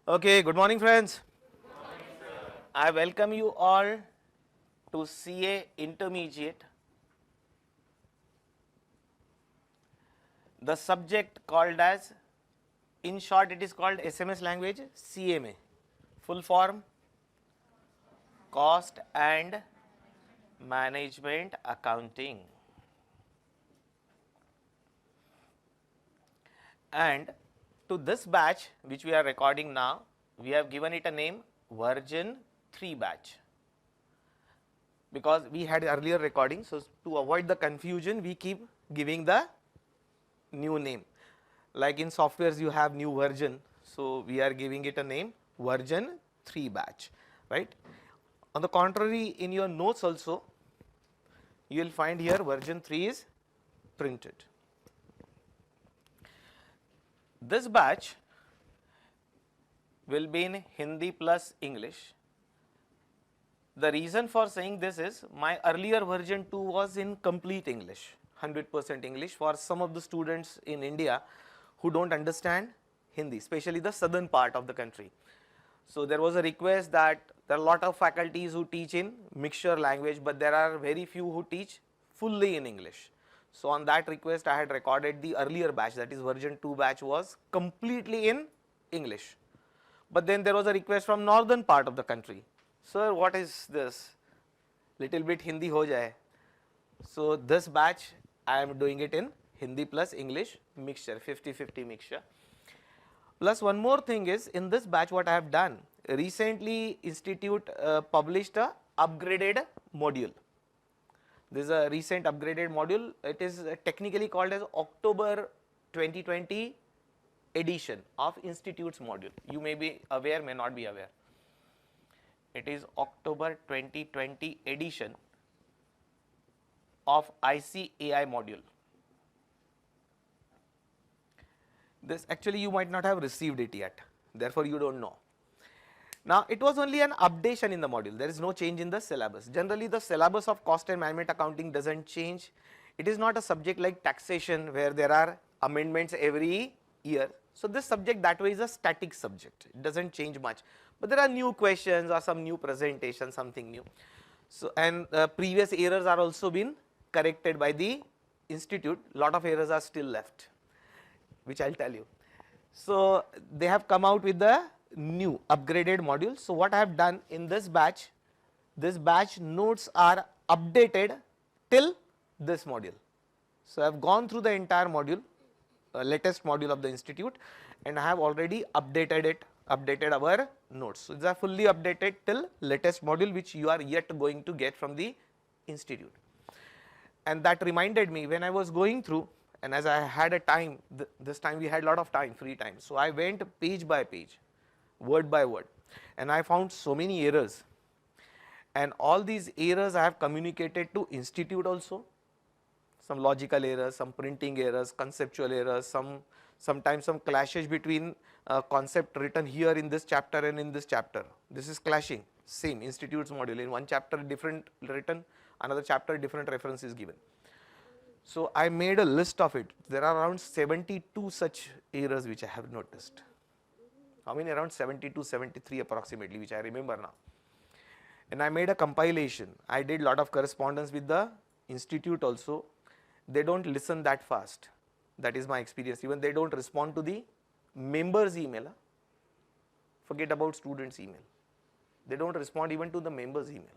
Okay, good morning, friends. I welcome you all to CA Intermediate. The subject called as, in short, it is called SMS language CMA, full form Cost and Management Accounting. And to this batch, which we are recording now, we have given it a name version 3 batch. Because we had earlier recording, so to avoid the confusion, we keep giving the new name. Like in softwares, you have new version, so we are giving it a name version 3 batch, right? On the contrary, in your notes also, you will find here version 3 is printed. This batch will be in Hindi plus English. The reason for saying this is my earlier version 2 was in complete English, 100% English for some of the students in India who don't understand Hindi, especially the southern part of the country. So there was a request that there are a lot of faculties who teach in mixture language, but there are very few who teach fully in English. So on that request, I had recorded the earlier batch, that is version 2 batch was completely in English. But then there was a request from northern part of the country. Sir, what is this? Little bit Hindi ho jaye. So this batch, I am doing it in Hindi plus English mixture, 50-50 mixture. Plus one more thing is, in this batch what I have done, recently institute published a upgraded module. This is a recent upgraded module. It is technically called as October 2020 edition of institute's module. You may be aware, may not be aware. It is October 2020 edition of ICAI module. This actually you might not have received it yet, therefore you don't know. Now it was only an updation in the module, there is no change in the syllabus. Generally the syllabus of cost and management accounting doesn't change. It is not a subject like taxation where there are amendments every year. So this subject that way is a static subject, it doesn't change much. But there are new questions or some new presentation, something new. So and previous errors are also been corrected by the institute, lot of errors are still left, which I will tell you. So they have come out with the new upgraded module. So what I have done in this batch notes are updated till this module. So I have gone through the entire module, latest module of the institute, and I have already updated our notes. So these are fully updated till latest module, which you are yet going to get from the institute. And that reminded me, when I was going through, and as I had a time, this time we had a lot of time, free time. So I went page by page, word by word, and I found so many errors. And all these errors I have communicated to institute also. Some logical errors, some printing errors, conceptual errors, sometimes some clashes between concept written here in this chapter and in this chapter. This is clashing, same institute's module, in one chapter different written, another chapter different reference is given. So I made a list of it. There are around 72 such errors which I have noticed. How many? Around 72, 73 approximately, which I remember now. And I made a compilation. I did lot of correspondence with the institute also. They don't listen that fast. That is my experience. Even they don't respond to the members' email. Forget about students' email. They don't respond even to the members' email.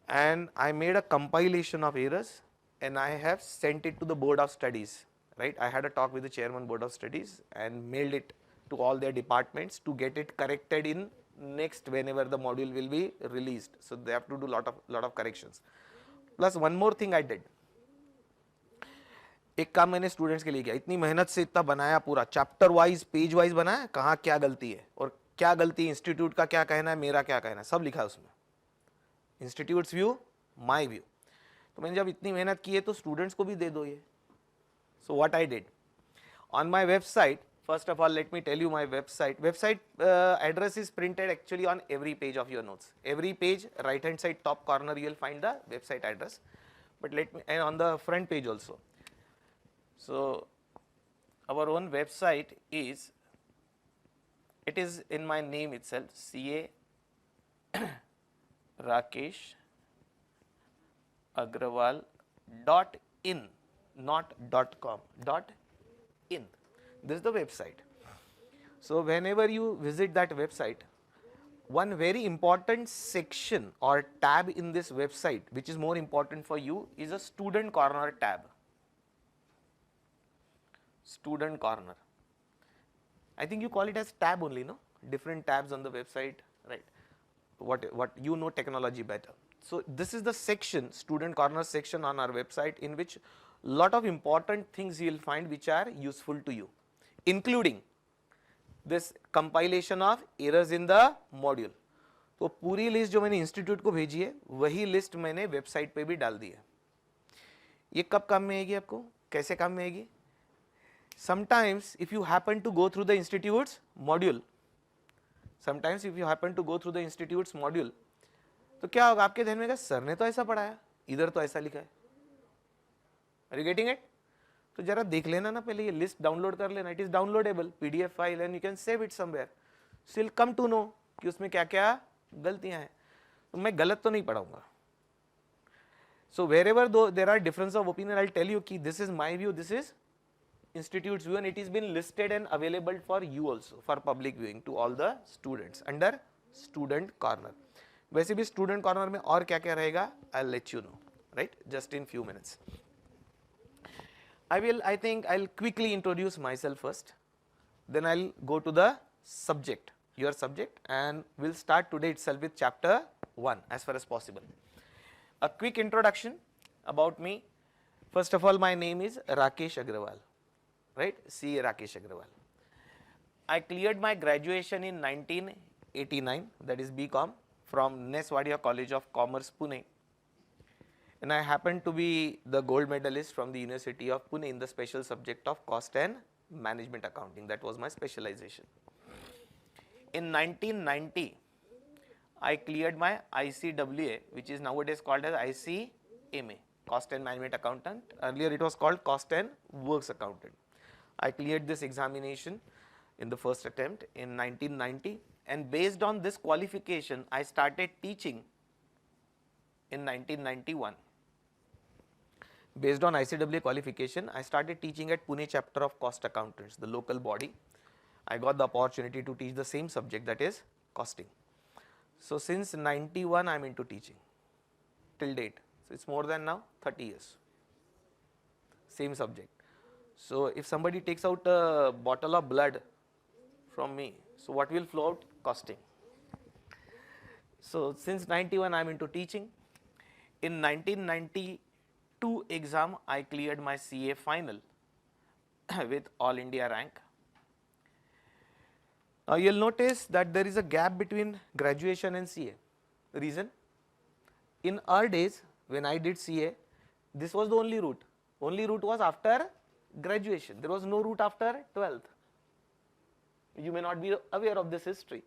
And I made a compilation of errors, and I have sent it to the board of studies, right? I had a talk with the chairman board of studies and mailed it to all their departments to get it corrected in next whenever the module will be released. So they have to do lot of corrections. Plus one more thing I did. एक काम मैंने students के लिए किया, इतनी मेहनत से इतना बनाया, पूरा चैप्टर वाइज पेज वाइज बनाया, कहाँ क्या गलती है और क्या गलती, इंस्टीट्यूट का क्या कहना है, मेरा क्या कहना है, सब लिखा है उसमें. Institutes view, my view. तो मैंने जब इतनी मेहनत की है तो स्टूडेंट्स को भी दे दो ये. So what I did on my website, first of all let me tell you my website address is printed actually on every page of your notes. Every page, right hand side top corner, you will find the website address, but let me, and on the front page also. So our own website is It is in my name itself, CA Rakesh Agrawal .in, not .com, .in. This is the website. So whenever you visit that website, one very important section or tab in this website, which is more important for you, is a student corner tab. Student corner. I think you call it as tab only, no? Different tabs on the website, right? What you know technology better. So this is the section, student corner section on our website, in which lot of important things you will find which are useful to you, including this compilation of errors in the module. तो पूरी list जो मैंने institute को भेजी है वही list मैंने website पे भी डाल दी है. ये कब काम में आएगी आपको, कैसे काम में आएगी? Sometimes if you happen to go through the institute's module, तो क्या होगा आपके ध्यान में का सर ने तो ऐसा पढ़ाया, इधर तो ऐसा लिखा है. Are you getting it? तो जरा देख लेना ना पहले, ये लिस्ट डाउनलोड कर लेना. It is downloadable PDF file and you can save it somewhere. So you will come to know कि उसमें क्या क्या गलतियां हैं. तो मैं गलत तो नहीं पढ़ाऊंगा. सो wherever though there are difference of opinion, I'll tell you कि this is my view, this is institute's view, and it is been listed and available for you also for public viewing to all the students under student corner. वैसे भी student corner में और क्या क्या रहेगा, I'll let you know, right? Just in few minutes. I think I'll quickly introduce myself first, then I'll go to the subject, your subject, and we'll start today itself with chapter 1 as far as possible. A quick introduction about me. First of all, my name is Rakesh Agrawal, right? CA Rakesh Agrawal. I cleared my graduation in 1989, that is BCom, from Neswadia College of Commerce, Pune. And I happen to be the gold medalist from the University of Pune in the special subject of cost and management accounting. That was my specialization. In 1990, I cleared my ICWA, which is nowadays called as ICMA, cost and management accountant. Earlier it was called cost and works accountant. I cleared this examination in the first attempt in 1990, and based on this qualification, I started teaching in 1991. Based on ICWA qualification, I started teaching at Pune chapter of cost accountants, the local body. I got the opportunity to teach the same subject, that is costing. So since 91 I am into teaching till date. So it's more than now 30 years. Same subject. So if somebody takes out a bottle of blood from me, so what will flow out? Costing. So since 91 I am into teaching. In 1992 exam I cleared my CA final with all India rank. Now you will notice that there is a gap between graduation and CA. Reason? In our days when I did CA, this was the only route. Only route was after graduation. There was no route after 12th. You may not be aware of this history.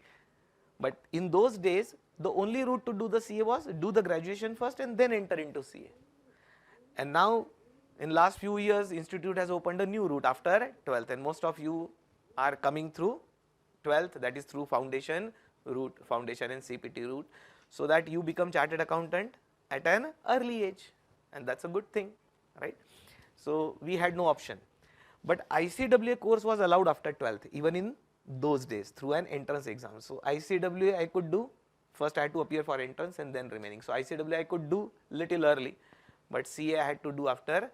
But in those days, the only route to do the CA was do the graduation first and then enter into CA. And now in last few years, institute has opened a new route after 12th, and most of you are coming through 12th, that is through foundation route, foundation and CPT route, so that you become chartered accountant at an early age, and that's a good thing, right? So we had no option, but ICWA course was allowed after 12th even in those days through an entrance exam. So ICWA I could do, first I had to appear for entrance and then remaining. So ICWA I could do little early, but CA I had to do after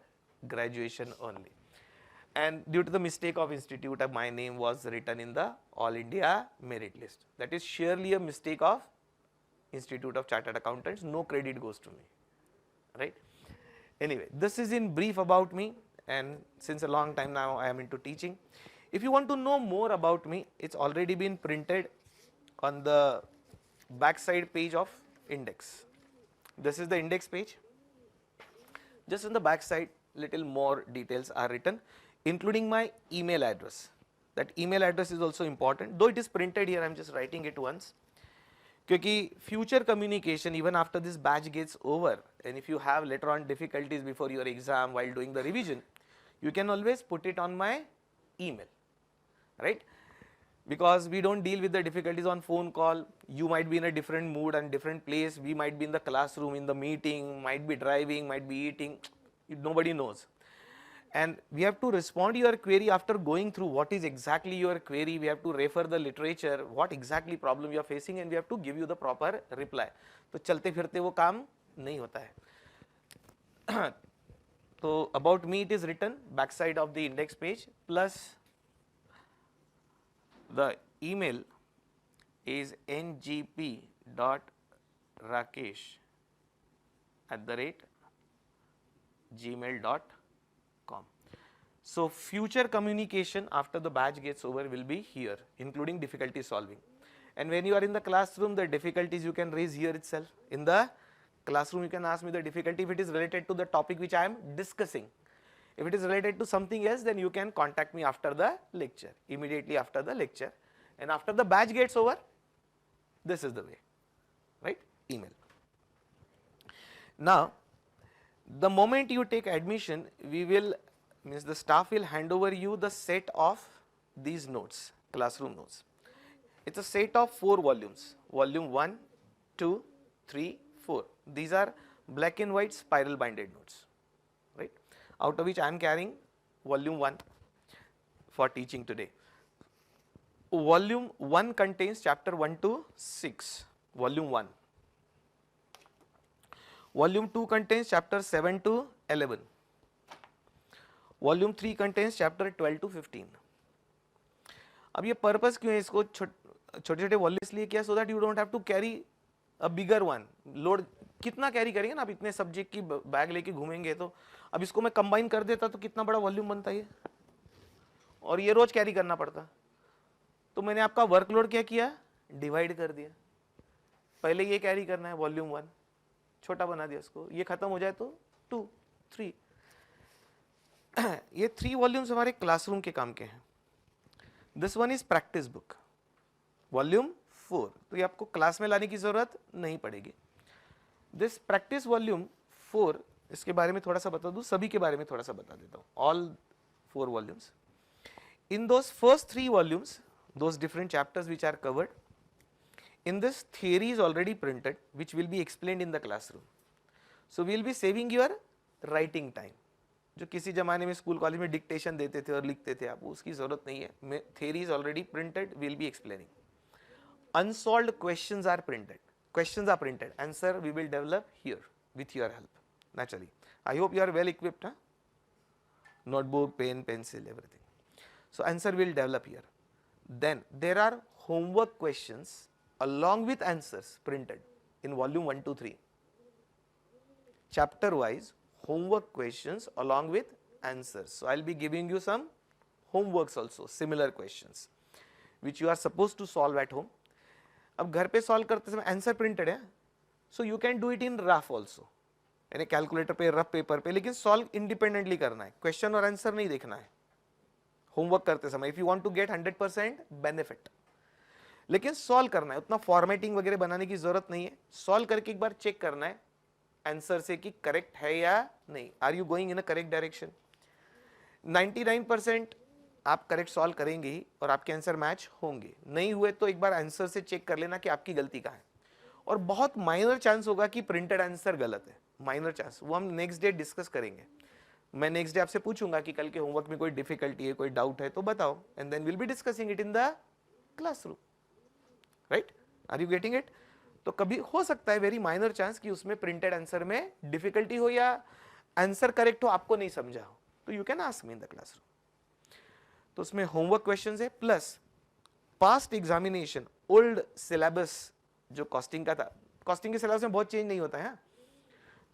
graduation only. And due to the mistake of institute, my name was written in the All India merit list. That is surely a mistake of Institute of Chartered Accountants. No credit goes to me, right? Anyway, this is in brief about me, and since a long time now I am into teaching. If you want to know more about me, it's already been printed on the backside page of index. This is the index page. Just on the backside, little more details are written, including my email address. That email address is also important, though it is printed here, I am just writing it once. Because future communication, even after this batch gets over, and if you have later on difficulties before your exam while doing the revision, you can always put it on my email, right? because we don't deal with the difficulties on phone call. You might be in a different mood and different place. We might be in the classroom, in the meeting, might be driving, might be eating. Nobody knows. And we have to respond to your query after going through what is exactly your query. We have to refer the literature, what exactly problem you are facing, and we have to give you the proper reply. तो चलते फिरते वो काम नहीं होता है. So about me it is written backside of the index page, plus the email is ngp.rakesh@gmail.com. So future communication after the batch gets over will be here, including difficulty solving. And when you are in the classroom, the difficulties you can raise here itself. In the classroom, you can ask me the difficulty if it is related to the topic which I am discussing. If it is related to something else, then you can contact me after the lecture, immediately after the lecture. And after the batch gets over, this is the way, right? Email. Now, the moment you take admission, the staff will hand over you the set of these notes, classroom notes. It's a set of 4 volumes, volume 1, 2, 3, 4. These are black and white spiral binded notes, right? Out of which I am carrying volume 1 for teaching today. Volume 1 contains chapter 1 to 6, volume 1. Volume 2 contains chapter 7 to 11. Volume 3 contains chapter 12 to 15. अब ये purpose क्यों है इसको छोटे छोटे volume इसलिए किया, so that you don't have to carry a bigger one. Load कितना कैरी करेंगे ना, आप इतने सब्जेक्ट की बैग लेके घूमेंगे, तो अब इसको मैं कंबाइन कर देता तो कितना बड़ा वॉल्यूम बनता है, और ये रोज कैरी करना पड़ता. तो मैंने आपका वर्कलोड क्या किया, डिवाइड कर दिया. पहले ये कैरी करना है वॉल्यूम 1, छोटा बना दिया उसको, ये खत्म हो जाए तो 2, 3. ये 3 वॉल्यूम्स हमारे क्लासरूम के काम के हैं. This one is practice book, volume 4, तो ये आपको क्लास में लाने की जरूरत नहीं पड़ेगी. दिस प्रैक्टिस वॉल्यूम 4, इसके बारे में थोड़ा सा बता दूं, सभी के बारे में थोड़ा सा बता देता हूं. All 4 volumes, in those first 3 volumes, those different chapters which are covered, in this theory is already printed which will be explained in the classroom. So we will be saving your writing time. जो किसी जमाने में school college में dictation देते थे और लिखते थे आप, उसकी जरूरत नहीं है. theory is already printed, we will be explaining. Unsolved questions are printed, answer we will develop here with your help, naturally. I hope you are well equipped, huh? Notebook, pen, pencil, everything. So answer will develop here. Then there are homework questions along with answers printed in volume 1 to 3. Chapter wise homework questions along with answers. So I will be giving you some homeworks also, similar questions which you are supposed to solve at home. अब घर पे solve करते समय answer printed है, so you can do it in rough also, यानी calculator पे, rough paper पे, लेकिन सॉल्व इंडिपेंडेंटली करना है, क्वेश्चन और आंसर नहीं देखना है होमवर्क करते समय. If you want to get 100% benefit, लेकिन सॉल्व करना है, उतना फॉर्मेटिंग वगैरह बनाने की जरूरत नहीं है. सॉल्व करके एक बार चेक करना है आंसर से कि करेक्ट है या नहीं, are you going in a correct direction. 99% आप करेक्ट सॉल्व करेंगे ही और आपके आंसर मैच होंगे. नहीं हुए तो एक बार आंसर से चेक कर लेना कि आपकी गलती कहाँ है. और बहुत माइनर चांस होगा कि प्रिंटेड आंसर गलत है, माइनर चांस, वो हम नेक्स्ट डे डिस्कस करेंगे. मैं नेक्स्ट डे आपसे पूछूंगा कि कल के होमवर्क में कोई डिफिकल्टी है, कोई डाउट है तो बताओ, and then will be discussing it in the classroom, right? Are you getting it? तो कभी हो सकता है वेरी माइनर चांस कि उसमें प्रिंटेड आंसर में डिफिकल्टी हो या आंसर करेक्ट हो, आपको नहीं समझा हो, तो you can ask me in the classroom. तो उसमें होमवर्क क्वेश्चंस है, plus past examination, old syllabus जो कॉस्टिंग का था, कॉस्टिंग के सिलेबस में बहुत चेंज नहीं होता है,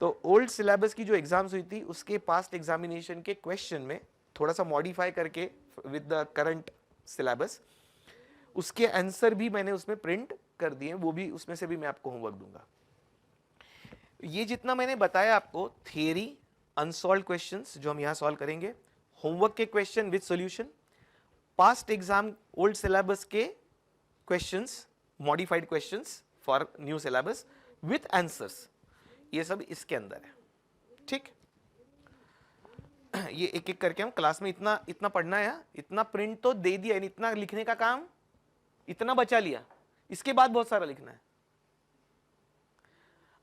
तो ओल्ड सिलेबस की जो एग्जाम्स हुई थी उसके पास्ट एग्जामिनेशन के क्वेश्चन में थोड़ा सा मॉडिफाई करके विद द करंट सिलेबस, उसके आंसर भी मैंने उसमें प्रिंट कर दिए, वो भी उसमें से भी मैं आपको होमवर्क दूंगा. ये जितना मैंने बताया आपको, थियरी, अनसॉल्व्ड क्वेश्चंस जो हम यहां सॉल्व करेंगे, होमवर्क के question with solution, past exam old syllabus के questions, modified questions for new syllabus with answers, ये सब इसके अंदर है. ठीक, ये एक एक करके हम क्लास में इतना इतना पढ़ना है, इतना प्रिंट तो दे दिया, इतना लिखने का काम इतना बचा लिया, इसके बाद बहुत सारा लिखना है।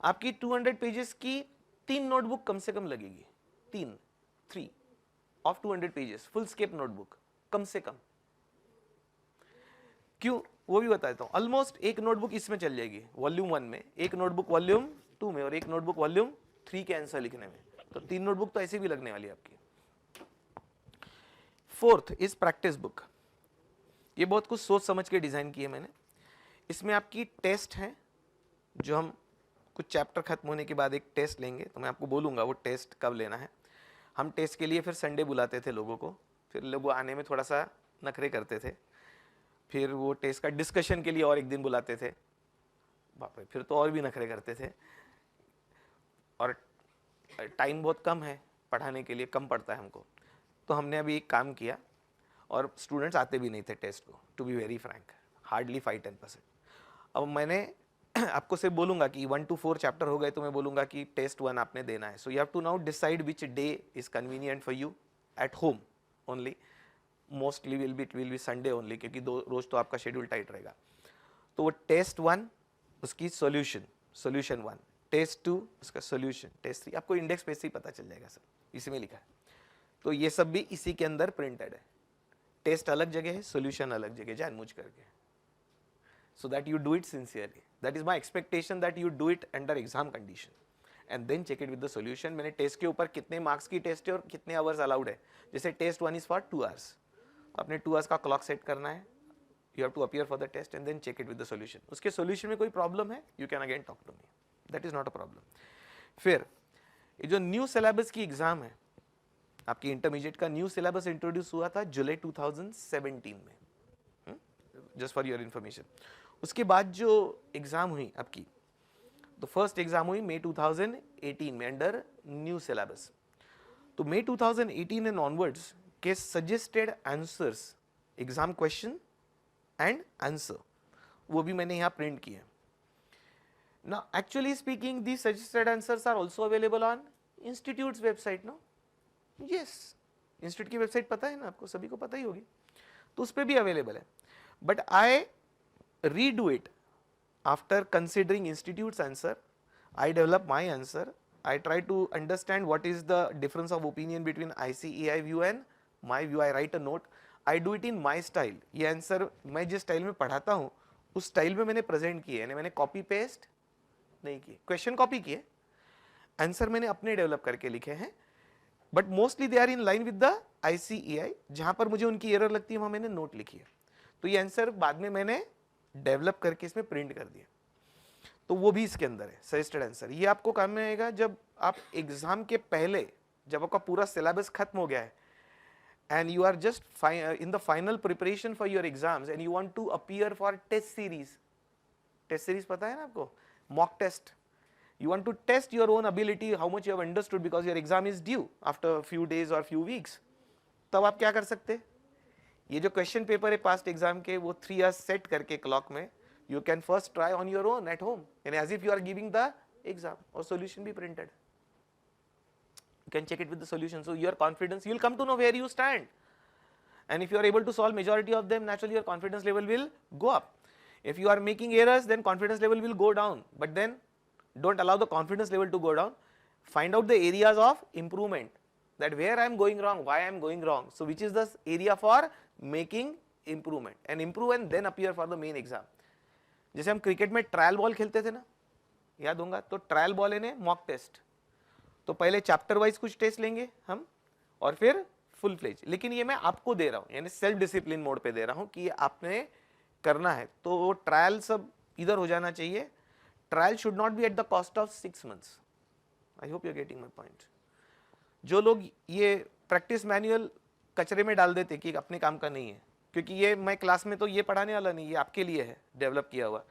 आपकी 200 पेजेस की 3 नोटबुक कम से कम लगेगी, 3 of 200 pages full escape notebook कम से कम। क्यों वो भी बता देता हूं। ऑलमोस्ट एक नोटबुक इसमें चल जाएगी वॉल्यूम 1 में, एक नोटबुक वॉल्यूम 2 में और एक नोटबुक वॉल्यूम 3 के आंसर लिखने में, तो 3 नोटबुक तो ऐसे भी लगने वाली है आपकी। Fourth is practice book. ये बहुत कुछ सोच समझ के डिजाइन की है मैंने। इसमें आपकी टेस्ट है, जो हम कुछ चैप्टर खत्म होने के बाद एक टेस्ट लेंगे, तो मैं आपको बोलूंगा वो टेस्ट कब लेना है। हम टेस्ट के लिए फिर संडे बुलाते थे लोगों को, फिर लोग आने में थोड़ा सा नखरे करते थे, फिर वो टेस्ट का डिस्कशन के लिए और एक दिन बुलाते थे, बाप रे फिर तो और भी नखरे करते थे, और टाइम बहुत कम है पढ़ाने के लिए, कम पड़ता है हमको। तो हमने अभी एक काम किया, और स्टूडेंट्स आते भी नहीं थे टेस्ट को, to be very frank, hardly 5-10%। अब मैंने आपको सिर्फ बोलूंगा कि 1 to 4 चैप्टर हो गए तो मैं बोलूंगा कि टेस्ट 1 आपने देना है। So you have to now decide which day is convenient for you at home only, mostly will be Sunday only, क्योंकि रोज तो आपका शेड्यूल टाइट रहेगा। तो वो टेस्ट 1 उसकी सोल्यूशन 1, टेस्ट 2 उसका सोल्यूशन, टेस्ट 3 आपको इंडेक्स पे से ही पता चल जाएगा सर, इसी में लिखा है। तो ये सब भी इसी के अंदर प्रिंटेड है। टेस्ट अलग जगह है, सोल्यूशन अलग जगह, जानबूझ करके, so that you do it sincerely. That is my expectation that you do it under exam condition and then check it with the solution. मैंने टेस्ट के ऊपर कितने मार्क्स की टेस्ट है और कितने आवर्स अलाउड है। जैसे टेस्ट 1 is for 2 hours, तो आपने 2 hours का क्लॉक सेट करना है, you have to appear for the test and then check it with the solution. उसके solution में कोई प्रॉब्लम है, you can again talk to me, that is not a problem. फिर ये जो न्यू सिलेबस की एग्जाम है, आपकी इंटरमीडिएट का न्यू सिलेबस इंट्रोड्यूस हुआ था जुलाई 2017 में, जस्ट फॉर योर इंफॉर्मेशन। उसके बाद जो एग्जाम हुई आपकी, तो फर्स्ट एग्जाम हुई मई 2018 में अंडर न्यू सिलेबस। तो मई 2018 एंड ऑनवर्ड्स के suggested answers, exam question and answer, वो भी मैंने यहाँ प्रिंट किए। Now actually speaking, these suggested answers are also available on institute's website, no? Yes, institute की वेबसाइट पता है ना आपको, सभी को पता ही होगी, तो उस पर भी अवेलेबल है। But I redo it after considering institutes answer, I develop my answer, I try to understand what is the difference of opinion between ICAI view and my view. I write a note, I do it in my style. ये answer मैं जिस style में पढ़ाता हूँ उस style में मैंने present किए, यानी मैंने कॉपी पेस्ट नहीं किए, क्वेश्चन कॉपी किए, आंसर मैंने अपने डेवलप करके लिखे हैं, but mostly they are in line with the ICAI। जहां पर मुझे उनकी एरर लगती है वहां मैंने नोट लिखी है, तो ये आंसर बाद में मैंने डेवलप करके इसमें प्रिंट कर दिया, तो वो भी इसके अंदर है सजेस्टेड आंसर। ये आपको काम में आएगा जब आप एग्जाम के पहले, जब आपका पूरा सिलेबस खत्म हो गया है and you are just in the final preparation for your exams and you want to appear for test series पता है ना आपको, mock test, you want to test your own ability, how much you have understood, because your exam is due after few days or few weeks। तब आप क्या कर सकते, ये जो क्वेश्चन पेपर है पास्ट एग्जाम के, वो 3 hours सेट करके क्लॉक में, you can first try on your own at home and as if you are giving the exam, और solution भी printed, you can check it with the solution, so your confidence, you will come to know where you stand, and if you are able to solve majority of them, naturally your confidence level will go up. If you are making errors, then confidence level will go down, but then don't allow the confidence level to go down. Find out the areas of improvement, that where I am going wrong, why I am going wrong, so which is the area for making improvement, and improve and then appear for the main exam. जैसे हम cricket में trial ball खेलते थे ना, याद होगा, तो trial ball है मॉक टेस्ट, तो पहले चैप्टर वाइज कुछ टेस्ट लेंगे हम और फिर फुल फ्लेज, लेकिन ये मैं आपको दे रहा हूं, यानी सेल्फ डिसिप्लिन मोड पे दे रहा हूं कि ये आपने करना है, तो वो ट्रायल सब इधर हो जाना चाहिए। Trial should not be at the cost of 6 months। I hope you are getting my point. जो लोग ये प्रैक्टिस मैनुअल कचरे में डाल देते कि अपने काम का नहीं है, क्योंकि ये मैं क्लास में तो ये पढ़ाने वाला नहीं, ये आपके लिए है डेवलप किया हुआ,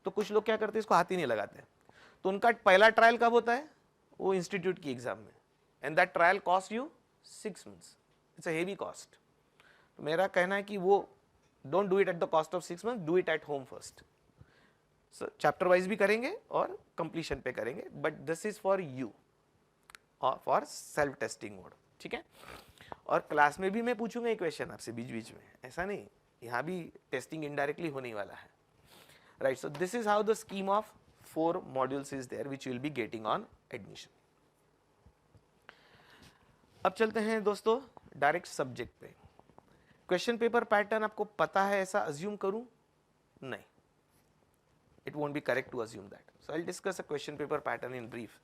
तो कुछ लोग क्या करते हैं, इसको हाथ ही नहीं लगाते, तो उनका पहला ट्रायल कब होता है, वो इंस्टीट्यूट की एग्जाम में, and that trial cost you 6 months, it's a heavy cost. तो मेरा कहना है कि वो don't do it at the cost of 6 months, do it at home first. Chapter wise भी करेंगे और कंप्लीशन पे करेंगे, but this is for you और फॉर सेल्फ टेस्टिंग मोड, ठीक है। और क्लास में भी मैं पूछूंगा एक क्वेश्चन आपसे बीच बीच में, ऐसा नहीं यहाँ भी टेस्टिंग इनडायरेक्टली होने वाला है, right. So this is how the scheme of 4 modules is there which will be getting on admission. अब चलते हैं दोस्तों डायरेक्ट सब्जेक्ट पे. क्वेश्चन पेपर पैटर्न आपको पता है ऐसा अज्यूम करूं? नहीं, it won't be correct to assume that. So I'll discuss a question paper pattern in brief.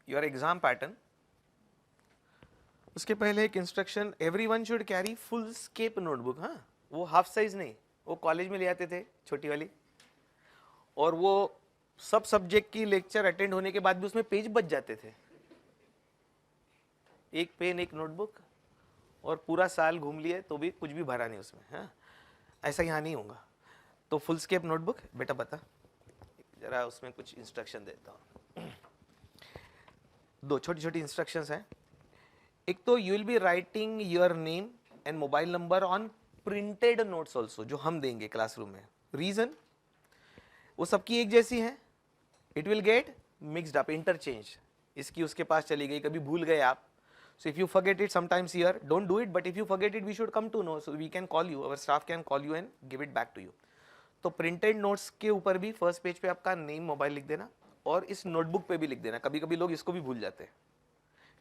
Your exam pattern. उसके पहले एक instruction, everyone should carry full escape notebook. हाँ, वो हाफ साइज नहीं, वो कॉलेज में ले आते थे छोटी वाली, और वो सब सब्जेक्ट की लेक्चर अटेंड होने के बाद भी उसमें पेज बच जाते थे. एक पेन एक नोटबुक, और पूरा साल घूम लिए तो भी कुछ भी भरा नहीं उसमें. हाँ, ऐसा यहाँ नहीं होगा. तो फुल स्केप नोटबुक बेटा बता, जरा उसमें कुछ इंस्ट्रक्शन देता हूँ. 2 छोटी छोटी इंस्ट्रक्शंस हैं. एक तो you will be writing your name and mobile number on printed notes also, जो हम देंगे क्लासरूम में. रीजन, वो सबकी एक जैसी है. It will get mixed up, interchange. इसकी उसके पास चली गई, कभी भूल गए आप. So if you forget it sometimes here, don't do it, but if you forget it we should come to know, so we can call you, our staff can call you and give it back to you. तो printed notes के ऊपर भी first page पे आपका name mobile लिख देना, और इस नोटबुक पे भी लिख देना. कभी कभी लोग इसको भी भूल जाते हैं,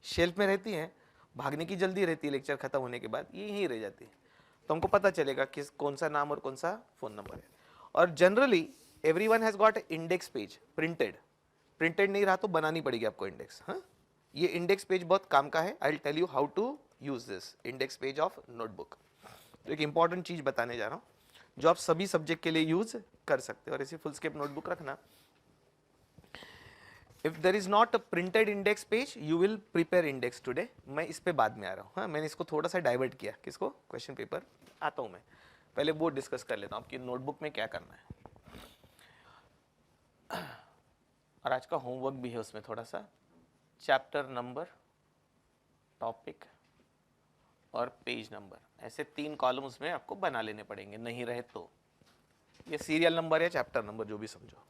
शेल्फ में रहती हैं, भागने की जल्दी रहती है लेक्चर खत्म होने के बाद, ये यहीं रह जाती है. तो हमको पता चलेगा किस कौन सा नाम और कौन सा फोन नंबर है. और generally everyone has got index page printed. Printed नहीं रहा तो बनानी पड़ेगी आपको इंडेक्स. हाँ, ये इंडेक्स पेज बहुत काम का है. I will tell you how to use this index page of notebook. तो एक इंपॉर्टेंट चीज बताने जा रहा हूँ जो आप सभी सब्जेक्ट के लिए यूज कर सकते हो. और ऐसी फुल स्केप नोटबुक रखना. If there is not a printed index page, you will prepare index today. मैं इस पे बाद में आ रहा हूँ. हाँ, मैंने इसको थोड़ा सा डाइवर्ट किया. किसको? क्वेश्चन पेपर आता हूँ मैं. पहले वो डिस्कस कर लेता हूँ आपकी नोटबुक में क्या करना है. और आज का होमवर्क भी है उसमें थोड़ा सा. चैप्टर नंबर, टॉपिक और पेज नंबर, ऐसे 3 कॉलम उसमें आपको बना लेने पड़ेंगे. नहीं रहे तो ये सीरियल नंबर या चैप्टर नंबर जो भी समझो.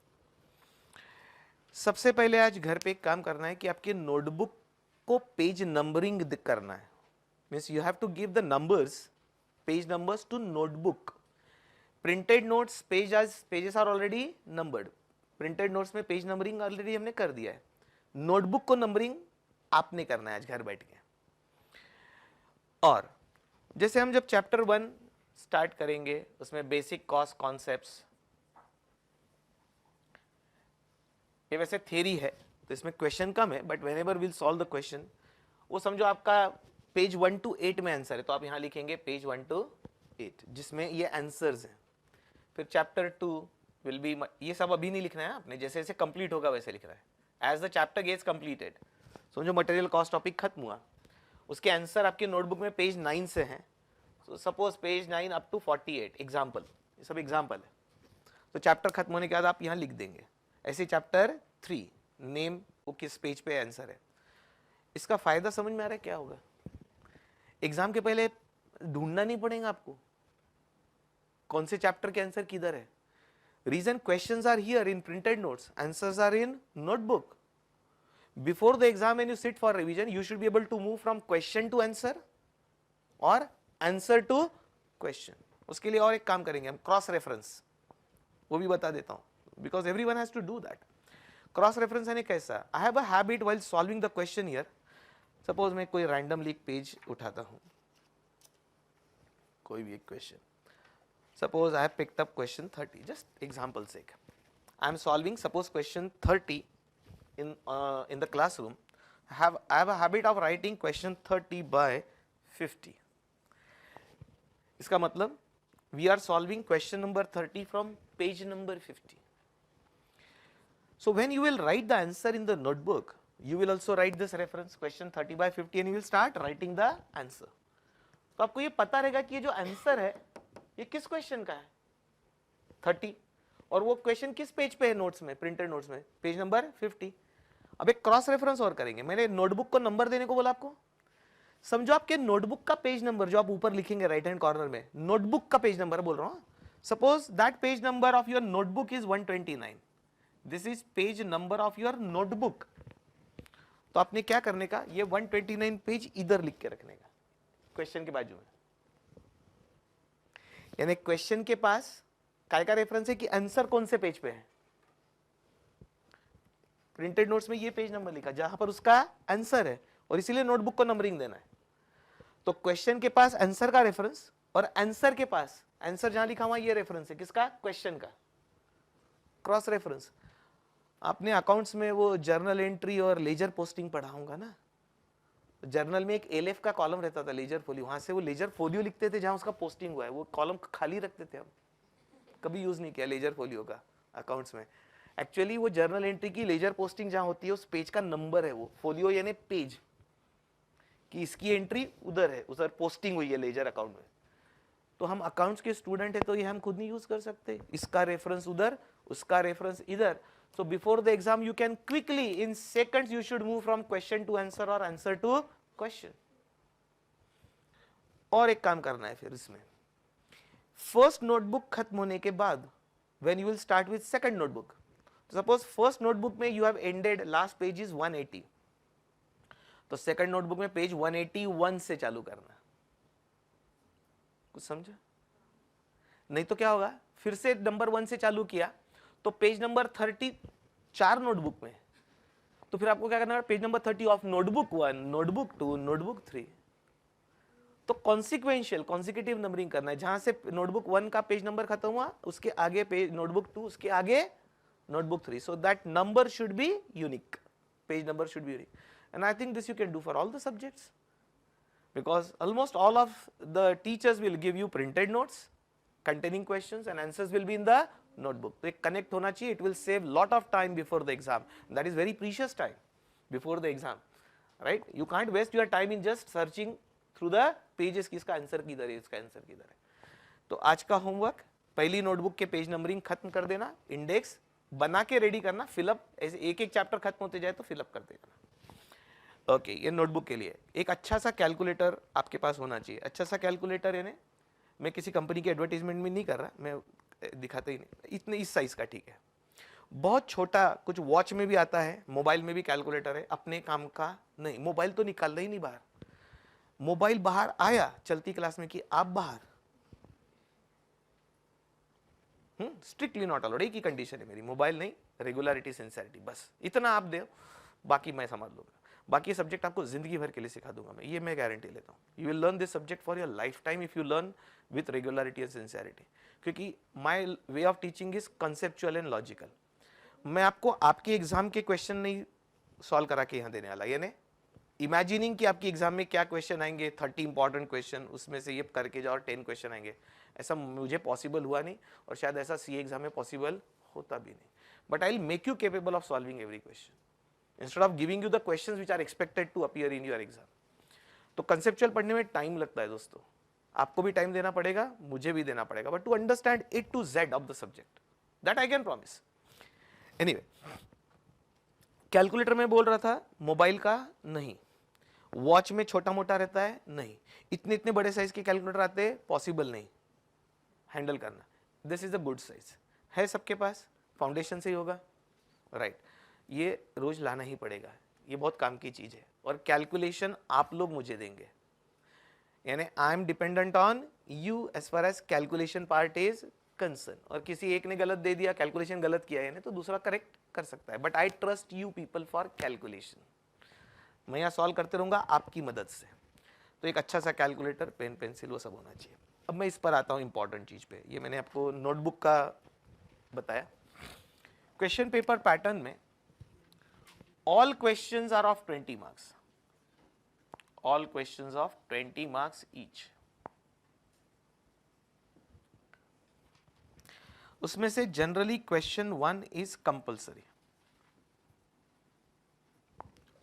सबसे पहले आज घर पे एक काम करना है कि आपके नोटबुक को पेज नंबरिंग करना है. Means you have to give the numbers, page numbers to notebook. Printed notes pages are already numbered. Printed notes में पेज नंबरिंग ऑलरेडी हमने कर दिया है. नोटबुक को नंबरिंग आपने करना है आज घर बैठ के. और जैसे हम जब चैप्टर 1 स्टार्ट करेंगे उसमें बेसिक कॉस्ट कॉन्सेप्ट्स, ये वैसे थ्योरी है तो इसमें क्वेश्चन कम है, but whenever will solve the question, वो समझो आपका पेज 1 to 8 में आंसर है तो आप यहाँ लिखेंगे पेज 1 to 8 जिसमें ये आंसर्स हैं. फिर चैप्टर 2 विल बी, ये सब अभी नहीं लिखना है आपने, जैसे जैसे कंप्लीट होगा वैसे लिखना है. As the chapter gets completed, समझो मटेरियल कॉस्ट टॉपिक खत्म हुआ, उसके आंसर आपके नोटबुक में पेज 9 से हैं. So suppose page 9 up to 48 example, ये सब एग्जाम्पल है. तो चैप्टर खत्म होने के बाद आप यहाँ लिख देंगे. ऐसे चैप्टर 3 नेम, वो किस पेज पे आंसर है. इसका फायदा समझ में आ रहा है क्या होगा? एग्जाम के पहले ढूंढना नहीं पड़ेगा आपको कौन से चैप्टर के आंसर किधर है. Reason, questions are here in printed notes, answers are in notebook. Before the exam when you sit for revision you should be able to move from question to answer और answer to question. उसके लिए और एक काम करेंगे हम, cross reference, वो भी बता देता हूं because everyone has to do that. Cross reference यानी कैसा? I have a habit while solving the question here. Suppose मैं कोई रैंडमली एक पेज उठाता हूं, कोई भी एक question. Suppose I have picked up question 30, just example sake. I am solving suppose question 30 in the classroom. I have a habit of writing question 30 by 50. इसका मतलब we are solving question number 30 from page number 50. So when you will write the answer in the notebook, you will also write this reference question 30 by 50 and you will start writing the answer. तो आपको ये पता रहेगा कि ये जो answer है ये किस क्वेश्चन का है 30, और वो क्वेश्चन किस पेज पे है नोट्स में, प्रिंटेड नोट्स में, पेज नंबर 50. अब एक क्रॉस रेफरेंस और करेंगे. मैंने नोटबुक को नंबर देने को बोला आपको. समझो आपके नोटबुक का पेज नंबर जो आप ऊपर लिखेंगे राइट हैंड कॉर्नर में, नोटबुक का पेज नंबर बोल रहा हूँ. Suppose that page number of your notebook is 129. This is page number of your notebook. तो आपने क्या करने का, ये 129 पेज इधर लिख के रखने का क्वेश्चन के बाजू में, यानी क्वेश्चन के पास काय का रेफरेंस है कि आंसर कौन से पेज पे है. प्रिंटेड नोट्स में ये पेज नंबर लिखा जहां पर उसका आंसर है और इसीलिए नोटबुक को नंबरिंग देना है. तो क्वेश्चन के पास आंसर का रेफरेंस और आंसर के पास आंसर जहां लिखा हुआ ये रेफरेंस है किसका, क्वेश्चन का, क्रॉस रेफरेंस. आपने अकाउंट्स में वो जर्नल एंट्री और लेजर पोस्टिंग पढ़ा होगा ना. जर्नल में एक एलएफ का कॉलम रहता था, लेजर फोलियो, वहां से वो लेजर फोलियो लिखते थे जहां उसका पोस्टिंग हुआ है, वो कॉलम खाली रखते थे. हम कभी यूज नहीं किया लेजर फोलियो का अकाउंट्स में. एक्चुअली वो जर्नल एंट्री की लेजर पोस्टिंग जहां होती है उस पेज का नंबर है वो फोलियो, यानी पेज कि इसकी एंट्री उधर है, उधर पोस्टिंग हुई है लेजर अकाउंट में. तो हम अकाउंट्स के स्टूडेंट है तो ये हम खुद नहीं यूज कर सकते, इसका रेफरेंस उधर, उसका रेफरेंस इधर. So before the exam you can quickly in seconds you should move from question to answer or answer to question. और एक काम करना है फिर इसमें, फर्स्ट नोटबुक खत्म होने के बाद when you will start with second notebook. Suppose first notebook में you have ended last page is 180, तो second notebook में पेज 181 से चालू करना. कुछ समझा? नहीं तो क्या होगा, फिर से नंबर 1 से चालू किया तो पेज नंबर 34 नोटबुक में, तो फिर आपको क्या करना है, page number 30 of notebook 1, notebook 2, notebook 3. तो कॉन्सिक्वेंशियल कॉन्सिक्यूटिव नंबरिंग करना है, जहां से नोटबुक 1 का पेज नंबर खत्म हुआ उसके आगे पेज नोटबुक 2, उसके आगे notebook 3. So that number should be unique, page number should be unique. And I think this you can do for all the subjects, because almost all of the teachers will give you printed notes containing questions and answers will be in the notebook. तो एक connect होना चाहिए, it will save lot of time before the exam. That is very precious time before the exam, right? You can't waste your time in just searching through the pages कि इसका answer किधर है, इसका answer किधर है. तो आज का होमवर्क, पहली नोटबुक के पेज नंबरिंग खत्म कर देना, इंडेक्स बना के रेडी करना, फिलअप ऐसे एक एक चैप्टर खत्म होते जाए तो फिलअप कर देना. ओके, ये नोटबुक के लिए एक अच्छा सा कैलकुलेटर आपके पास होना चाहिए. अच्छा सा कैलकुलेटर यानी मैं किसी कंपनी की एडवर्टीजमेंट में नहीं कर रहा, मैं दिखाता ही नहीं, इतने इस साइज का ठीक है. बहुत छोटा कुछ वॉच में भी आता है, मोबाइल में भी कैलकुलेटर है, अपने काम का नहीं. मोबाइल तो निकालना ही नहीं बाहर. मोबाइल बाहर आया चलती क्लास में कि आप बाहर, स्ट्रिक्टली नॉट अलाउड. एक ही कंडीशन है मेरी, मोबाइल नहीं, रेगुलरिटी सिंसियरिटी, बस इतना आप दो, बाकी मैं समझ लूंगा. बाकी सब्जेक्ट आपको जिंदगी भर के लिए सिखा दूंगा मैं, ये मैं गारंटी लेता हूँ. You will learn this subject for your life time if you learn with regularity and sincerity, क्योंकि my way of teaching is conceptual and logical. मैं आपको आपके एग्जाम के क्वेश्चन नहीं सॉल्व करा के यहाँ देने वाला, यानी इमेजिनिंग कि आपकी एग्जाम में क्या क्वेश्चन आएंगे, 30 इंपॉर्टेंट क्वेश्चन, उसमें से ये करके जाओ 10 क्वेश्चन आएंगे, ऐसा मुझे पॉसिबल हुआ नहीं और शायद ऐसा सीए एग्जाम में पॉसिबल होता भी नहीं. But I will make you capable of solving every question instead of giving you the questions which are expected to appear in your exam. तो कंसेप्चुअल पढ़ने में टाइम लगता है दोस्तों, आपको भी टाइम देना पड़ेगा, मुझे भी देना पड़ेगा, but to understand A to Z of the subject, that I can promise. Anyway, calculator में बोल रहा था, मोबाइल का नहीं, वॉच में छोटा मोटा रहता है नहीं, इतने इतने बड़े साइज के कैलकुलेटर आते हैं, पॉसिबल नहीं हैंडल करना. This is a good size है सबके पास, फाउंडेशन से ही होगा, राइट. ये रोज लाना ही पड़ेगा, ये बहुत काम की चीज है. और कैलकुलेशन आप लोग मुझे देंगे, यानी I am dependent on you as far as calculation part is concern. और किसी एक ने गलत दे दिया, कैलकुलेशन गलत किया यानी, तो दूसरा करेक्ट कर सकता है. But I trust you people for calculation. मैं यहाँ सॉल्व करते रहूंगा आपकी मदद से. तो एक अच्छा सा कैलकुलेटर, पेन पेंसिल वो सब होना चाहिए. अब मैं इस पर आता हूँ इंपॉर्टेंट चीज पे. ये मैंने आपको नोटबुक का बताया. क्वेश्चन पेपर पैटर्न में all questions are of 20 marks, all questions of 20 marks each. उसमें से generally question 1 is compulsory,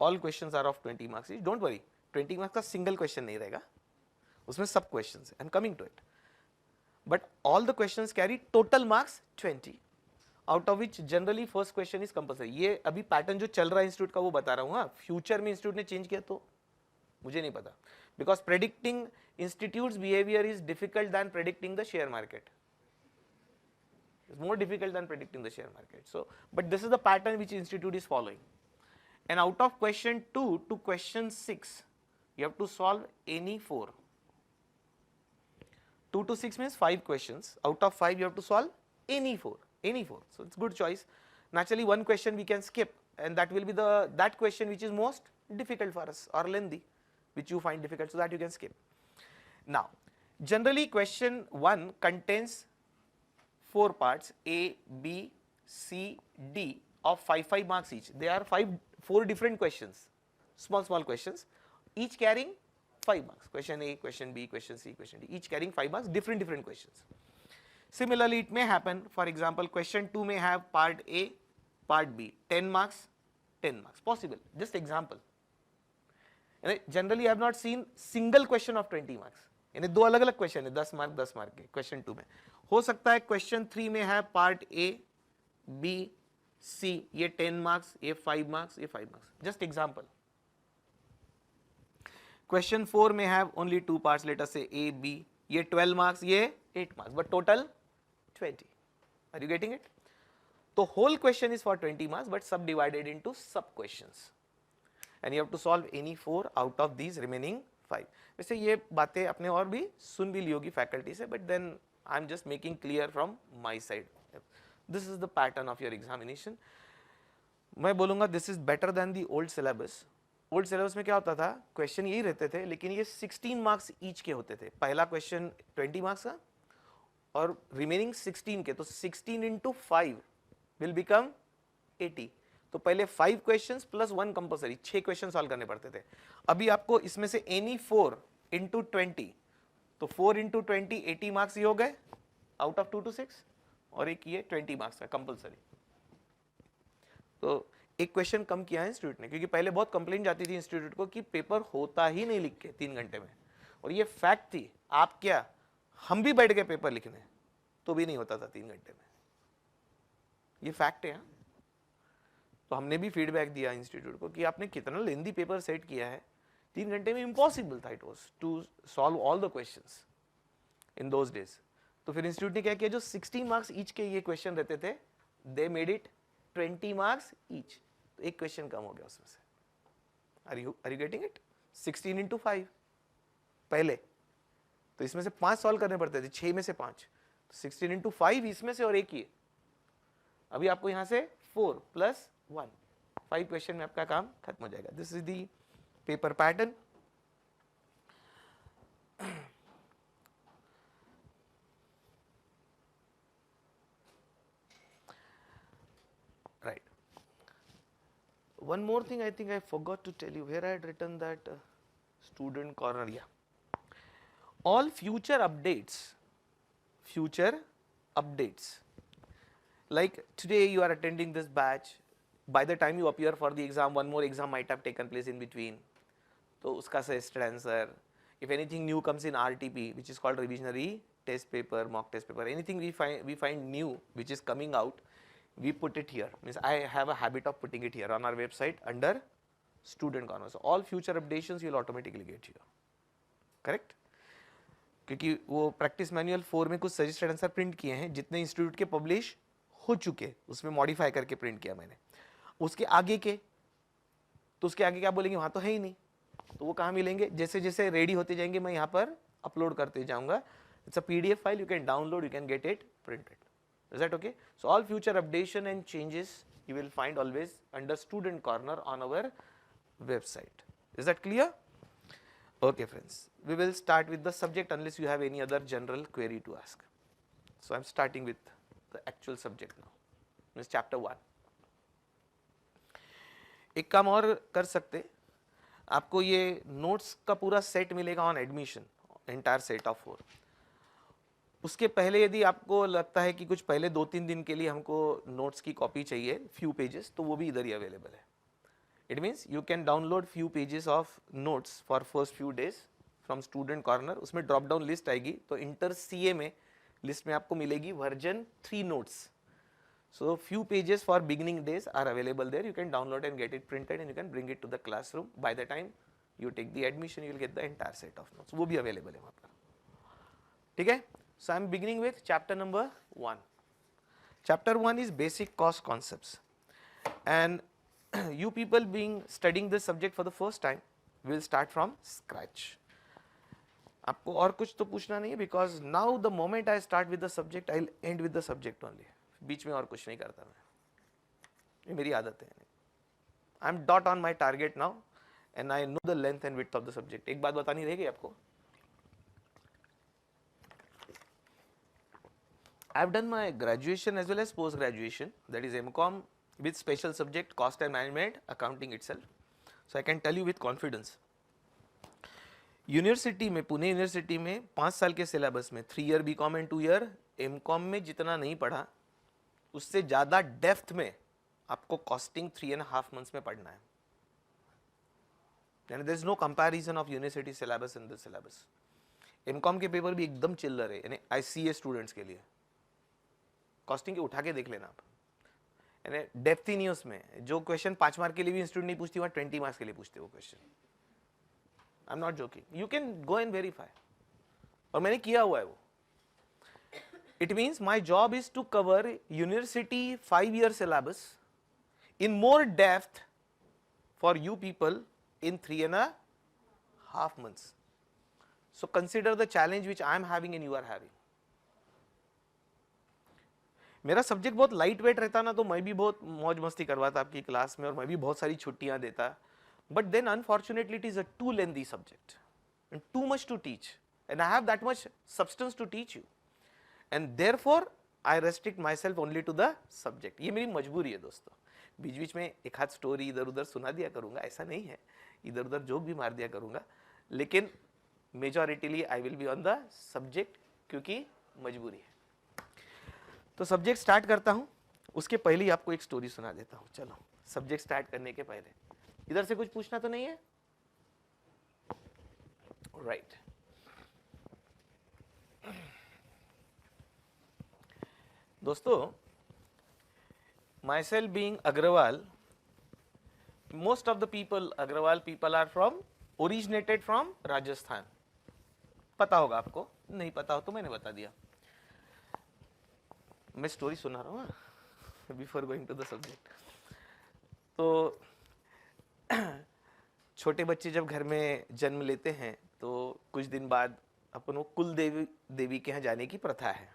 all questions are of 20 marks each. don't worry, 20 marks का सिंगल क्वेश्चन नहीं रहेगा, उसमें सब क्वेश्चंस है. I am coming to it. But all the questions carry total marks 20, out of which generally first question is compulsory. ये अभी pattern जो चल रहा है इंस्टीट्यूट का वो बता रहा हूँ. हाँ, फ्यूचर में इंस्टीट्यूट ने चेंज किया तो मुझे नहीं पता, because predicting institutes behaviour is difficult than predicting the share market. It's more difficult than predicting the share market. So, but this is the pattern which institute is following. And out of question 2 to question 6, you have to solve any 4. 2 to 6 means 5 questions. Out of 5, you have to solve any 4. Any 4. So it's good choice. Naturally, one question we can skip, and that will be that question which is most difficult for us or lengthy, which you find difficult, so that you can skip. Now, generally question 1 contains 4 parts, A, B, C, D of 5 marks each. There are 4 different questions, small questions, each carrying 5 marks. Question A, question B, question C, question D, each carrying 5 marks, different questions. Similarly, it may happen, for example, question 2 may have part A, part B, 10 marks, 10 marks, possible, just example. Generally, I have not seen single question of 20 marks. यानी 2 अलग-अलग question है, 10 mark के question 2 में. हो सकता है question 3 में है पार्ट A, B, C, ये 10 मार्क्स, ये 5 मार्क्स, ये 5 मार्क्स, जस्ट एग्जांपल. क्वेश्चन 4 में have only 2 parts, let us say A, B, ये 12 मार्क्स, ये 8 marks, but total 20. Are you getting it? तो whole question is for 20 marks, but subdivided into sub questions, and you have to solve any 4 out of these remaining 5. वैसे ये बातें आपने और भी सुन भी ली होगी फैकल्टी से, but then I am just making clear from my side. This is the pattern of your examination. मैं बोलूंगा this is better than the old syllabus. Old syllabus में क्या होता था, क्वेश्चन यही रहते थे, लेकिन ये 16 मार्क्स ईच के होते थे. पहला क्वेश्चन 20 मार्क्स का और रिमेनिंग 16 के, तो 16 इंटू 5 विल बिकम 80. तो पहले 5 questions plus 1 compulsory, 6 question solve करने पड़ते थे. अभी आपको इसमें से एनी 4 इंटू 20, तो 4 इंटू 20 80 मार्क्स ही हो गए आउट ऑफ 2 to 6, और एक ये 20 मार्क्स का कंपल्सरी. तो एक क्वेश्चन कम किया है इंस्टीट्यूट ने, क्योंकि पहले बहुत कंप्लेंट जाती थी इंस्टीट्यूट को कि पेपर होता ही नहीं लिख के 3 घंटे में, और ये फैक्ट थी. आप क्या, हम भी बैठ गए पेपर लिखने तो भी नहीं होता था 3 घंटे में, ये फैक्ट है. तो हमने भी फीडबैक दिया इंस्टीट्यूट को कि आपने कितना लेंदी पेपर सेट किया है, 3 घंटे में इम्पॉसिबल था it was to solve all the questions in those days. तो फिर इंस्टीट्यूट ने क्या किया, जो 60 मार्क्स ईच के ये क्वेश्चन रहते थे, they made it 20 marks each. तो एक क्वेश्चन कम हो गया उसमें से. Are you getting it? 16 into 5 पहले, तो इसमें से 5 सॉल्व करने पड़ते थे, 6 में से 5, 16 इंटू 5 इसमें से और एक ही. अभी आपको यहां से 4 प्लस 1, 5 क्वेश्चन में आपका काम खत्म हो जाएगा. This is the paper pattern. Right. One more thing I think I forgot to tell you, where I had written that student corner. Yeah. All future updates, like today you are attending this batch, by the time you appear for the exam, one more exam might have taken place in between. So uska suggested answer, if anything new comes in RTP, which is called revisionary test paper, mock test paper, anything we find new which is coming out, we put it here. Means I have a habit of putting it here on our website under student corner. So all future updations you will automatically get here. Correct? क्योंकि वो practice manual 4 में कुछ suggested answer print किए हैं, जितने institute के publish हो चुके उसमें मॉडिफाई करके प्रिंट किया मैंने. उसके आगे के, तो उसके आगे क्या बोलेंगे, वहां तो है ही नहीं, तो वो कहाँ मिलेंगे, जैसे जैसे रेडी होते जाएंगे मैं यहाँ पर अपलोड करते जाऊंगा. It's a PDF file, you can download, you can get it printed. Is that okay? So all future updation and changes you will find always under student corner on our website. Is that clear? Okay friends, we will start with the subject unless you have any other general query to ask. So I am starting with the actual subject now. This is chapter 1. एक काम और कर सकते, आपको ये notes का पूरा set मिलेगा on admission, entire set of 4. उसके पहले यदि आपको लगता है कि कुछ पहले 2-3 दिन के लिए हमको नोट्स की कॉपी चाहिए, फ्यू पेजेस, तो वो भी इधर ही अवेलेबल है. It means you can download few pages of notes for first few days from student corner. उसमें ड्रॉप डाउन लिस्ट आएगी, तो इंटर CA में लिस्ट में आपको मिलेगी version 3 notes. So few pages for beginning days are available there. You can download and get it printed and you can bring it to the classroom. By the time you take the admission you will get the entire set of notes. वो भी available है वहाँ पर. ठीक है. So I am beginning with chapter number 1. Chapter 1 is basic cost concepts, and you people being studying this subject for the first time will start from scratch. आपको और कुछ तो पूछना नहीं है, because now the moment I start with the subject I'll end with the subject only. बीच में और कुछ नहीं करता मैं, ये मेरी आदत है. I'm dot on my target now and I know the length and width of the subject. एक बात बतानी रहेगी आपको. I've done my graduation as well as post graduation, that is MCom with special subject cost and management accounting itself, so I can tell you with confidence. University में, Pune university में 5 साल के syllabus में 3 year BCom and 2 year MCom में जितना नहीं पढ़ा उससे ज़्यादा डेप्थ में आपको कॉस्टिंग 3.5 मंथ्स में पढ़ना है. यानी there is no comparison of university syllabus in this syllabus. MCom के पेपर भी एकदम चिल्लर है, यानी आईसीए स्टूडेंट्स के लिए. कॉस्टिंग के उठा के देख लेना आप, यानी डेप्थ ही नहीं उसमें. जो क्वेश्चन 5 मार्क के लिए भी इंस्टीट्यूट नहीं पूछती, वहाँ 20 मार्क्स के लिए पूछते वो question. I am not joking, you can go and verify. और मैंने किया हुआ है वो. It means my job is to cover university 5 year syllabus in more depth for you people in 3.5 months. So consider the challenge which I am having and you are having. मेरा subject बहुत light weight रहता ना तो मैं भी बहुत मौज मस्ती करवाता आपकी क्लास में और मैं भी बहुत सारी छुट्टियां देता. But then unfortunately it is a too lengthy subject and too much to teach, and I have that much substance to teach you, and therefore I restrict myself only to the subject. ये मेरी मजबूरी है दोस्तों. बीच बीच में एक हाथ story इधर उधर सुना दिया करूंगा, ऐसा नहीं है, इधर उधर जोक भी मार दिया करूंगा, लेकिन majorly I will be on the subject क्योंकि मजबूरी है. तो सब्जेक्ट स्टार्ट करता हूं, उसके पहले ही आपको एक स्टोरी सुना देता हूं. चलो सब्जेक्ट स्टार्ट करने के पहले इधर से कुछ पूछना तो नहीं है? राइट. दोस्तों, myself being Agrawal, most of the people, Agrawal people are originated from Rajasthan. पता होगा आपको, नहीं पता हो तो मैंने बता दिया. मैं स्टोरी सुना रहा हूँ before going to the subject. तो छोटे बच्चे जब घर में जन्म लेते हैं तो कुछ दिन बाद अपन वो कुल देवी के यहाँ जाने की प्रथा है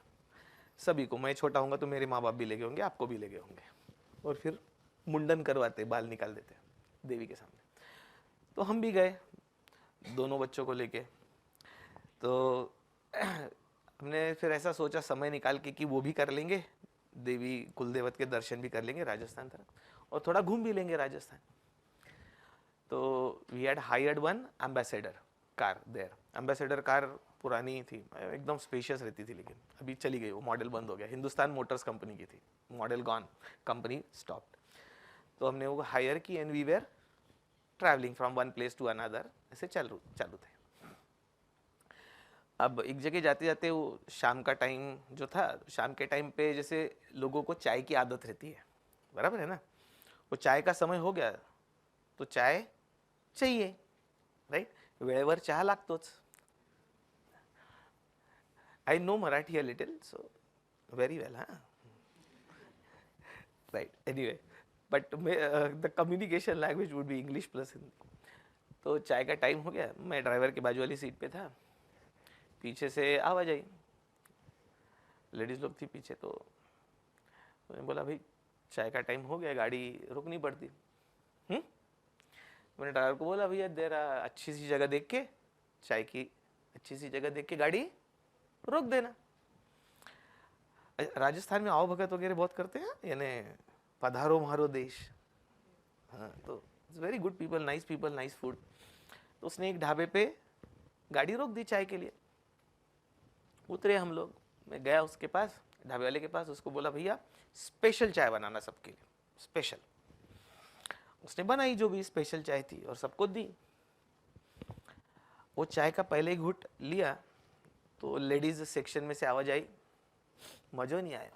सभी को. मैं छोटा होऊंगा तो मेरे माँ बाप भी ले गए होंगे, आपको भी ले गए होंगे, और फिर मुंडन करवाते, बाल निकाल देते देवी के सामने. तो हम भी गए दोनों बच्चों को लेके. तो हमने फिर ऐसा सोचा समय निकाल के कि वो भी कर लेंगे, देवी कुलदेवत के दर्शन भी कर लेंगे राजस्थान तरफ और थोड़ा घूम भी लेंगे राजस्थान. तो we had hired one Ambassador car there. Ambassador car पुरानी थी, एकदम स्पेशियस रहती थी, लेकिन अभी चली गई, वो मॉडल बंद हो गया. हिंदुस्तान मोटर्स कंपनी की थी, मॉडल गॉन, कंपनी स्टॉप्ड. तो हमने वो हायर की and we were travelling from one place to another, ऐसे चालू थे. अब एक जगह जाते जाते वो शाम का टाइम जो था, शाम के टाइम पे जैसे लोगों को चाय की आदत रहती है, बराबर है ना. वो चाय का समय हो गया तो चाय चाहिए, राइट. वेळेवर चहा लागतोच. I know Marathi a little, so very well, huh? Right. Anyway, but the communication language would be English plus Hindi. तो चाय का टाइम हो गया, मैं ड्राइवर के बाजू वाली सीट पे था, पीछे से आवाज आई, लेडीज लोग थी पीछे. तो मैंने बोला भाई चाय का टाइम हो गया, गाड़ी रुकनी पड़ती. मैंने ड्राइवर को बोला भैया देरा अच्छी सी जगह देख के, चाय की अच्छी सी जगह देख के गाड़ी रोक देना. राजस्थान में आओ भगत वगैरह बहुत करते हैं, यानी पधारो मारो देश. हाँ, तो it's very good people, nice people, nice food. तो उसने एक ढाबे पे गाड़ी रोक दी चाय के लिए. उतरे हम लोग, मैं गया उसके पास, ढाबे वाले के पास, उसको बोला भैया स्पेशल चाय बनाना सबके लिए, स्पेशल. उसने बनाई जो भी स्पेशल चाय थी और सबको दी. वो चाय का पहले ही घुट लिया तो लेडीज सेक्शन में से आवाज आई, मजो नहीं आया.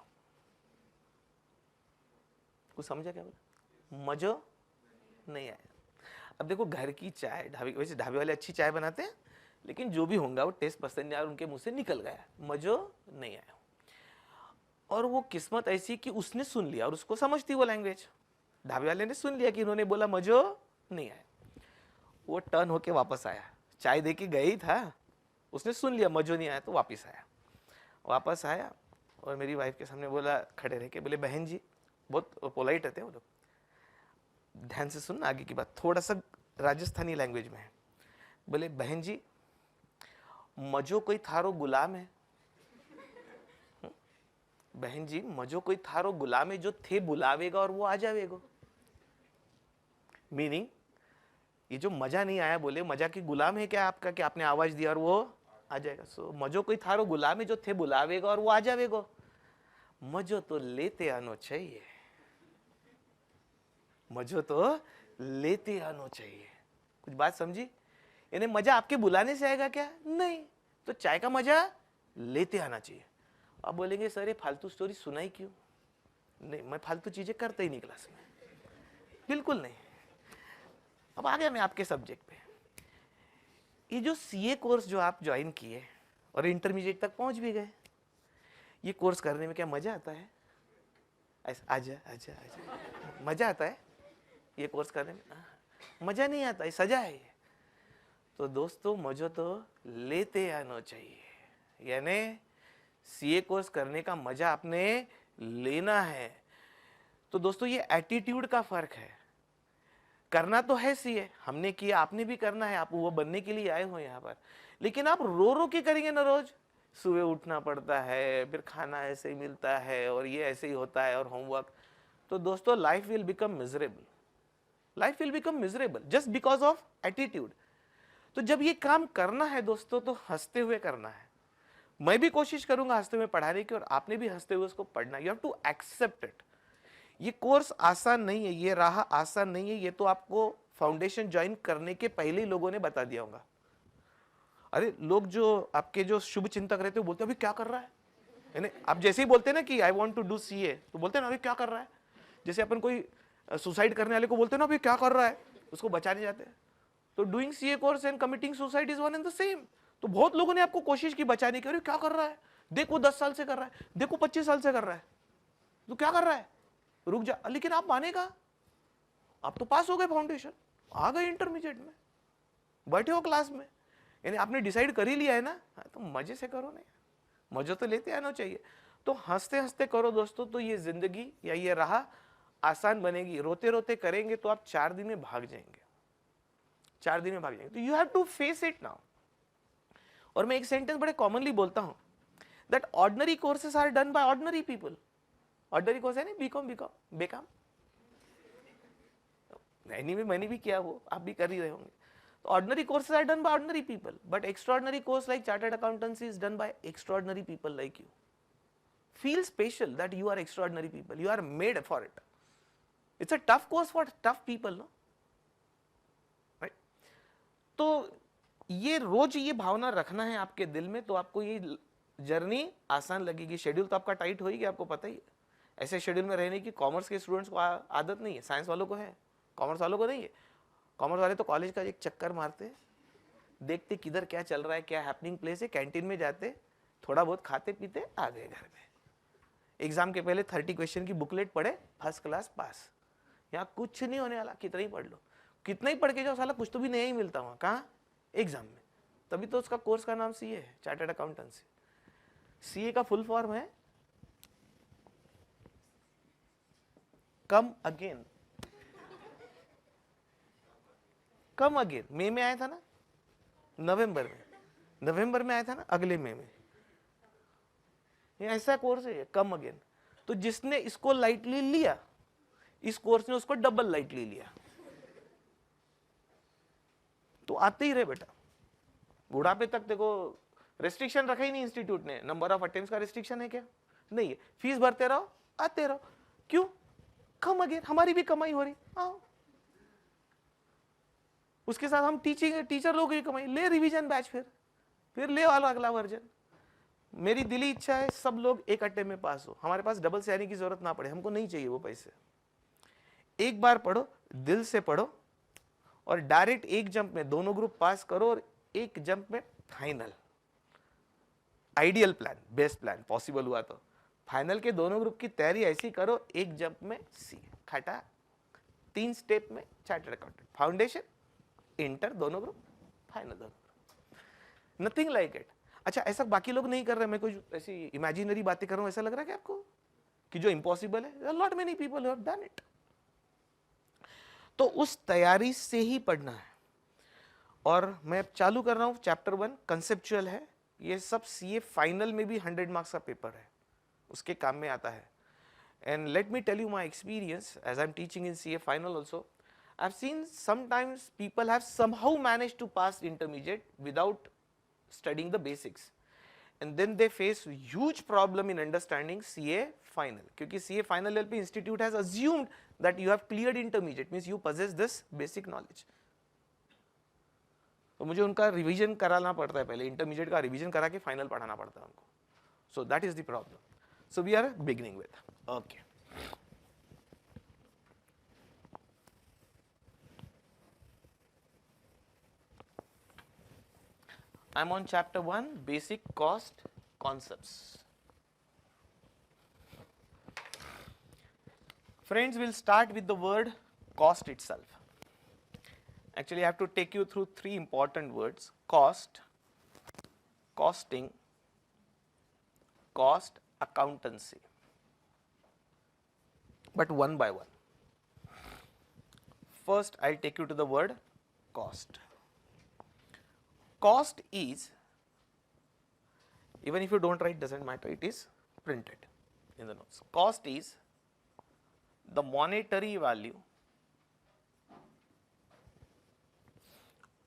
कुछ समझा क्या बोला? मजो नहीं आया. अब देखो घर की चाय, ढाबे, वैसे ढाबे वाले अच्छी चाय बनाते हैं, लेकिन जो भी होगा वो टेस्ट पसंद नहीं आया, उनके मुंह से निकल गया, मजो नहीं आया. और वो किस्मत ऐसी कि उसने सुन लिया और उसको समझती वो लैंग्वेज। ढाबे वाले ने सुन लिया कि इन्होंने बोला मजो नहीं आया, वो टर्न होके वापस आया, चाय दे के गया ही था, उसने सुन लिया मजो नहीं आया तो वापस आया और मेरी वाइफ के सामने बोला, खड़े रह के बोले, बहन जी, बहुत पोलाइट रहते हैं वो लोग, ध्यान से सुनना आगे की बात, थोड़ा सा राजस्थानी लैंग्वेज में है। बोले, बहन जी, मजो कोई थारो गुलाम है? बहन जी, मजो कोई थारो गुलाम है जो थे बुलावेगा और वो आ जावेगा। मीनिंग, ये जो मजा नहीं आया, बोले मजा की गुलाम है क्या आपका कि आपने आवाज दिया और वो आ जाएगा? सो मजो कोई थारो गुलाम है जो थे बुलावेगा और वो आ जावेगा। मजो तो लेते आनो चाहिए, मजो तो लेते आनो चाहिए। कुछ बात समझी? यानी मजा आपके बुलाने से आएगा क्या? नहीं, तो चाय का मजा लेते आना चाहिए। आप बोलेंगे सर ये फालतू स्टोरी सुनाई क्यों? नहीं, मैं फालतू चीजें करता ही नहीं क्लास में, बिल्कुल नहीं। अब आ गया मैं आपके सब्जेक्ट पे। ये जो सीए कोर्स जो आप ज्वाइन किए और इंटरमीडिएट तक पहुंच भी गए, ये कोर्स करने में क्या मजा आता है? ऐसा आजा आजा आजा, मजा आता है ये कोर्स करने में? मजा नहीं आता, ये सजा है ये। तो दोस्तों, मजा तो लेते आना चाहिए, यानी सीए कोर्स करने का मजा आपने लेना है। तो दोस्तों, ये एटीट्यूड का फर्क है। करना तो है सीए, हमने किया, आपने भी करना है, आप वो बनने के लिए आए हो यहाँ पर, लेकिन आप रो रो के करेंगे ना, रोज सुबह उठना पड़ता है, फिर खाना ऐसे ही मिलता है और ये ऐसे ही होता है और होमवर्क, तो दोस्तों life will become miserable, life will become miserable just because of attitude. तो जब ये काम करना है दोस्तों, तो हंसते हुए करना है। मैं भी कोशिश करूंगा हंसते हुए पढ़ाने की और आपने भी हंसते हुए उसको पढ़ना। You have to accept it. ये कोर्स आसान नहीं है, ये राह आसान नहीं है, ये तो आपको फाउंडेशन ज्वाइन करने के पहले ही लोगों ने बता दिया होगा। अरे लोग जो आपके जो शुभ चिंतक रहते हैं बोलते हैं अभी क्या कर रहा है, यानी आप जैसे ही बोलते हैं ना कि I want to do CA, तो बोलते हैं ना अभी क्या कर रहा है। जैसे अपन कोई सुसाइड करने वाले को बोलते हैं ना अभी क्या कर रहा है, उसको बचाने जाते हैं। तो doing CA course and committing suicide is one and the same. तो बहुत लोगों ने आपको कोशिश की बचाने की, अरे क्या कर रहा है, देखो 10 साल से कर रहा है, देखो 25 साल से कर रहा है, तो क्या कर रहा है, रुक जा। लेकिन आप मानेगा, आप तो पास हो गए, फाउंडेशन आ गए, इंटरमीडिएट में बैठे हो क्लास में, यानी आपने डिसाइड कर ही लिया है ना, तो मजे से करो। नहीं, मजे तो लेते आना चाहिए। तो हंसते हंसते करो दोस्तों, तो ये जिंदगी या ये राह आसान बनेगी। रोते रोते करेंगे तो आप 4 दिन में भाग जाएंगे, 4 दिन में भाग जाएंगे। तो you have to face it now. और मैं एक सेंटेंस बड़े कॉमनली बोलता हूं, that ordinary courses are done by ordinary people. Ordinary course है नहीं, बीकॉम बीकॉम बेकॉम, एनीवे मैंने भी किया, वो आप भी कर ही रहे होंगे। तो ordinary courses are done by ordinary people, but extraordinary course like chartered accountancy is done by extraordinary people like you. Feel special that you are extraordinary people, you are made for it. It's a tough course for tough people, no? Right? तो ये रोज ये भावना रखना है आपके दिल में, तो आपको ये जर्नी आसान लगेगी। शेड्यूल तो आपका टाइट होगी, आपको पता ही है। ऐसे शेड्यूल में रहने की कॉमर्स के स्टूडेंट्स को आदत नहीं है, साइंस वालों को है, कॉमर्स वालों को नहीं है। कॉमर्स वाले तो कॉलेज का एक चक्कर मारते, देखते किधर क्या चल रहा है, क्या हैपनिंग प्लेस है, कैंटीन में जाते, थोड़ा बहुत खाते पीते आ गए घर में। एग्जाम के पहले 30 क्वेश्चन की बुकलेट पढ़े, फर्स्ट क्लास पास। यहाँ कुछ नहीं होने वाला, कितना ही पढ़ लो, कितना ही पढ़ के जाओ, साला कुछ तो भी नया ही मिलता वहाँ, कहाँ, एग्जाम में। तभी तो उसका कोर्स का नाम सीए है, चार्टर्ड अकाउंटेंसी। सीए का फुल फॉर्म है कम अगेन। कम अगेन मई में आया था ना, नवंबर में आया था ना, अगले मई में। ये ऐसा कोर्स है कम अगेन। तो जिसने इसको लाइटली लिया, इस कोर्स ने उसको डबल लाइटली लिया। तो आते ही रहे बेटा, बुढ़ापे तक देखो। रेस्ट्रिक्शन रखा ही नहीं इंस्टीट्यूट ने, नंबर ऑफ अटेम्प्ट्स का रेस्ट्रिक्शन है क्या? नहीं है। फीस भरते रहो, आते रहो। क्यों? कम अगेन, हमारी भी कमाई हो रही, आओ। उसके साथ हम टीचर लोग की कमाई, ले रिवीजन बैच, फिर ले वाला अगला वर्जन। मेरी दिली इच्छा है सब लोग एक अट्टे में पास हो, हमारे पास डबल से आने की जरूरत ना पड़े, हमको नहीं चाहिए वो पैसे। एक बार पढ़ो, दिल से पढ़ो, और डायरेक्ट एक जंप में दोनों ग्रुप पास करो, और एक जंप में final. Ideal plan, best plan, possible हुआ तो फाइनल के दोनों ग्रुप की तैयारी ऐसी करो, एक जंप में सी खटा, 3 स्टेप में चार्टर्ड अकाउंटेंट, फाउंडेशन, इंटर दोनों ग्रुप, फाइनल दोनों ग्रुप, नथिंग लाइक इट। अच्छा ऐसा बाकी लोग नहीं कर रहे, मैं कुछ ऐसी इमेजिनरी बातें कर रहा हूं ऐसा लग रहा है कि आपको कि जो इम्पॉसिबल है, lot many people have done it. तो उस तैयारी से ही पढ़ना है। और मैं चालू कर रहा हूं चैप्टर 1, कंसेप्चुअल है, ये सब सीए फाइनल में भी 100 मार्क्स का पेपर है, उसके काम में आता है। And let me tell you my experience as I'm teaching in CA final also. I've seen sometimes people have somehow managed to pass intermediate without studying the basics, and then they face huge problem in understanding CA final, क्योंकि CA final LP institute has assumed that you have cleared intermediate, means you possess this basic knowledge. तो मुझे उनका revision कराना पड़ता है, पहले intermediate का revision करा के फाइनल पढ़ाना पड़ता है उनको। So that is the problem. So we are beginning with, okay, I am on chapter 1, basic cost concepts. Friends, we'll start with the word cost itself. Actually, I have to take you through 3 important words: cost, costing, cost accountancy. But one by one. First, I'll take you to the word cost. Cost is, even if you don't write, doesn't matter, it is printed in the notes. Cost is the monetary value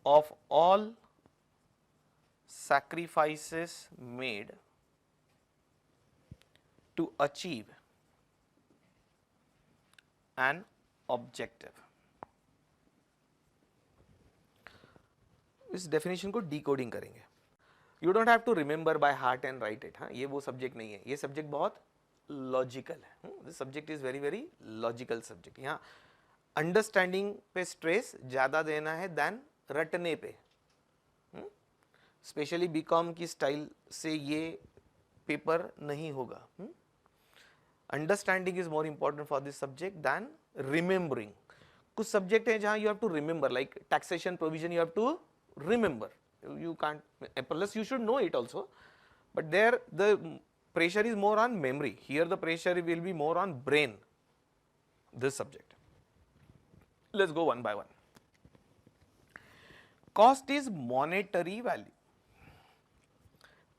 of all sacrifices made to achieve an objective. इस definition को decoding करेंगे। You don't have to remember by heart and write it. हाँ, ये वो subject नहीं है, ये subject बहुत लॉजिकल है। This subject is very very logical subject. यहाँ अंडरस्टैंडिंग पे स्ट्रेस ज्यादा देना है देन रटने पे। स्पेशली बीकॉम की स्टाइल से ये पेपर नहीं होगा। Understanding is more important for this subject than remembering. कुछ सब्जेक्ट है जहां you have to remember, like taxation provision, you have to remember, you can't, plus you should know it also, but there the pressure is more on memory. Here the pressure will be more on brain, this subject. Let's go one by one. Cost is monetary value.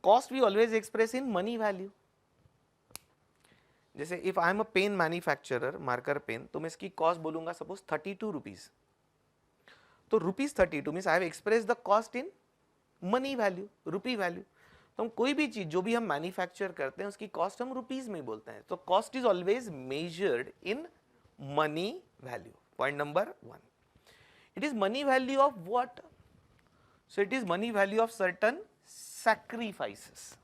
Cost we always express in money value. जैसे if I am a pen manufacturer, marker pen, तो मैं इसकी cost बोलूंगा suppose 32 rupees. तो ₹32 means I have express the cost in money value, rupee value. तो हम कोई भी चीज जो भी हम मैन्युफैक्चर करते हैं उसकी कॉस्ट हम रुपीज में बोलते हैं। तो cost is always measured in money value. Point number 1, it is money value of what? So it is money value of certain sacrifices.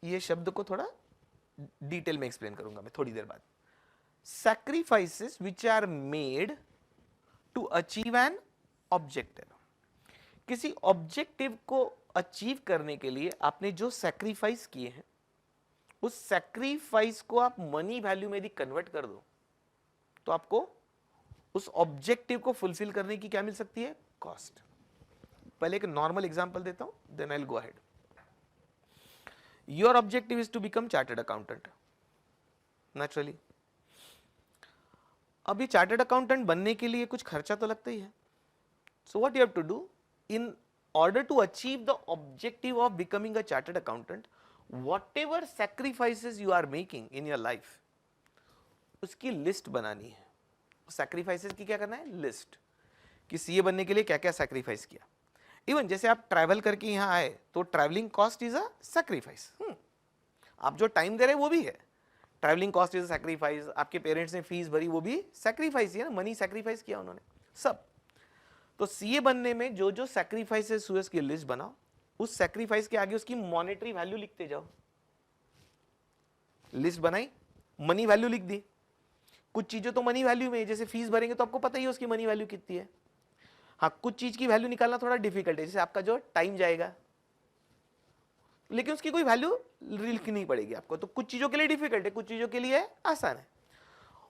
ये शब्द को थोड़ा डिटेल में एक्सप्लेन करूंगा मैं थोड़ी देर बाद। Sacrifices which are made to achieve an objective. किसी ऑब्जेक्टिव को अचीव करने के लिए आपने जो सैक्रिफाइस किए हैं, उस सैक्रिफाइस को आप मनी वैल्यू में यदि कन्वर्ट कर दो तो आपको उस ऑब्जेक्टिव को फुलफिल करने की क्या मिल सकती है? कॉस्ट। पहले एक नॉर्मल एग्जांपल देता हूं, then I will go ahead. Your objective is to become chartered accountant, naturally. अभी चार्टर्ड अकाउंटेंट बनने के लिए कुछ खर्चा तो लगता ही है। So what you have to do in order to achieve the objective of becoming a chartered accountant, whatever sacrifices you are making in your life, उसकी लिस्ट बनानी है। सैक्रिफाइसेस की क्या करना है? लिस्ट, कि सीए बनने के लिए क्या क्या सैक्रिफाइस किया। इवन जैसे आप ट्रैवल करके यहां आए तो travelling cost is a sacrifice. आप जो टाइम दे रहे हैं वो भी है, ट्रैवलिंग कॉस्ट इज सैक्रिफाइस। आपके पेरेंट्स ने फीस भरी, वो भी सैक्रिफाइस है ना, मनी सैक्रिफाइस किया उन्होंने सब। तो सीए बनने में जो जो सैक्रिफाइसेस हुए उसकी लिस्ट बनाओ, उस सैक्रिफाइस के आगे उसकी मॉनेटरी वैल्यू लिखते जाओ। लिस्ट बनाई, मनी वैल्यू लिख दी। कुछ चीजें तो मनी वैल्यू में है, जैसे फीस भरेंगे तो आपको पता ही है उसकी मनी वैल्यू कितनी है। हाँ, कुछ चीज की वैल्यू निकालना थोड़ा डिफिकल्ट है, जैसे आपका जो टाइम जाएगा, लेकिन उसकी कोई वैल्यू लिखनी पड़ेगी आपको। तो कुछ चीजों के लिए डिफिकल्ट है, कुछ चीजों के लिए आसान है।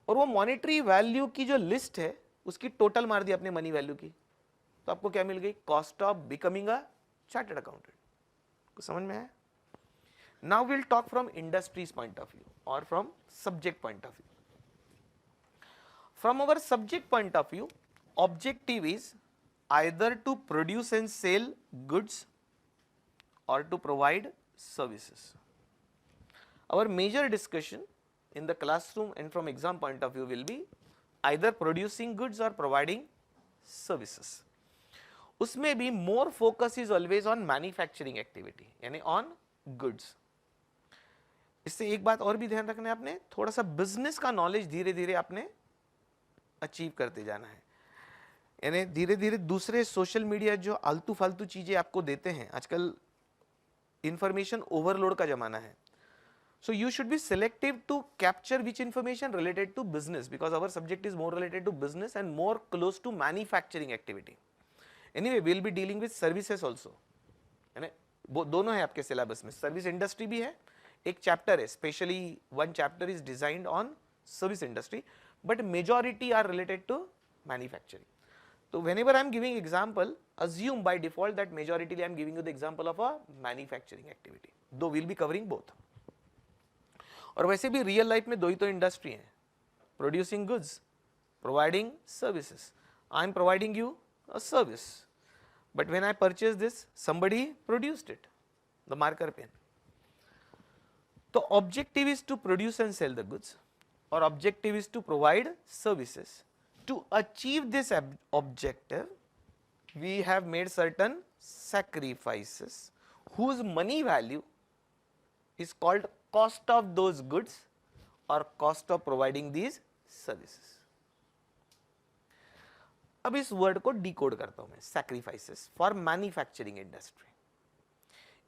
और वो मॉनेटरी वैल्यू की जो लिस्ट है उसकी टोटल मार दी अपने मनी वैल्यू की, तो आपको क्या मिल गई? Cost of becoming a chartered accountant. को समझ में आया? Now will talk from industries point of view और from subject point of view. From our subject point of view, objective is either to produce and sell goods or to provide services. Our major discussion in the classroom and from exam point of view will be either producing goods or providing services. उसमें भी more focus is always on manufacturing activity, यानी on goods. इससे एक बात और भी ध्यान रखना है आपने, थोड़ा सा बिजनेस का नॉलेज धीरे धीरे आपने अचीव करते जाना है। यानी धीरे धीरे दूसरे सोशल मीडिया जो आलतू फालतू चीजें आपको देते हैं, आजकल इंफॉर्मेशन ओवरलोड का जमाना है, so you should be selective to capture which information related to business, because our subject is more related to business and more close to manufacturing activity. Anyway, we will be dealing with services also, यानी दोनों है आपके syllabus में, service industry भी है, एक chapter है specially, one chapter is designed on service industry, but majority are related to manufacturing. So whenever I am giving example, assume by default that majority I am giving you the example of a manufacturing activity, though we will be covering both. और वैसे भी real life में दो ही तो industry है, producing goods, providing services. I am providing you a service, but when I purchase this somebody produced it, the marker pen. तो objective is to produce and sell the goods, or objective is to provide services. To achieve this objective, we have made certain sacrifices whose money value is called cost of those goods or cost of providing these services. अब इस word को decode करता हूं मैं, sacrifices for manufacturing industry.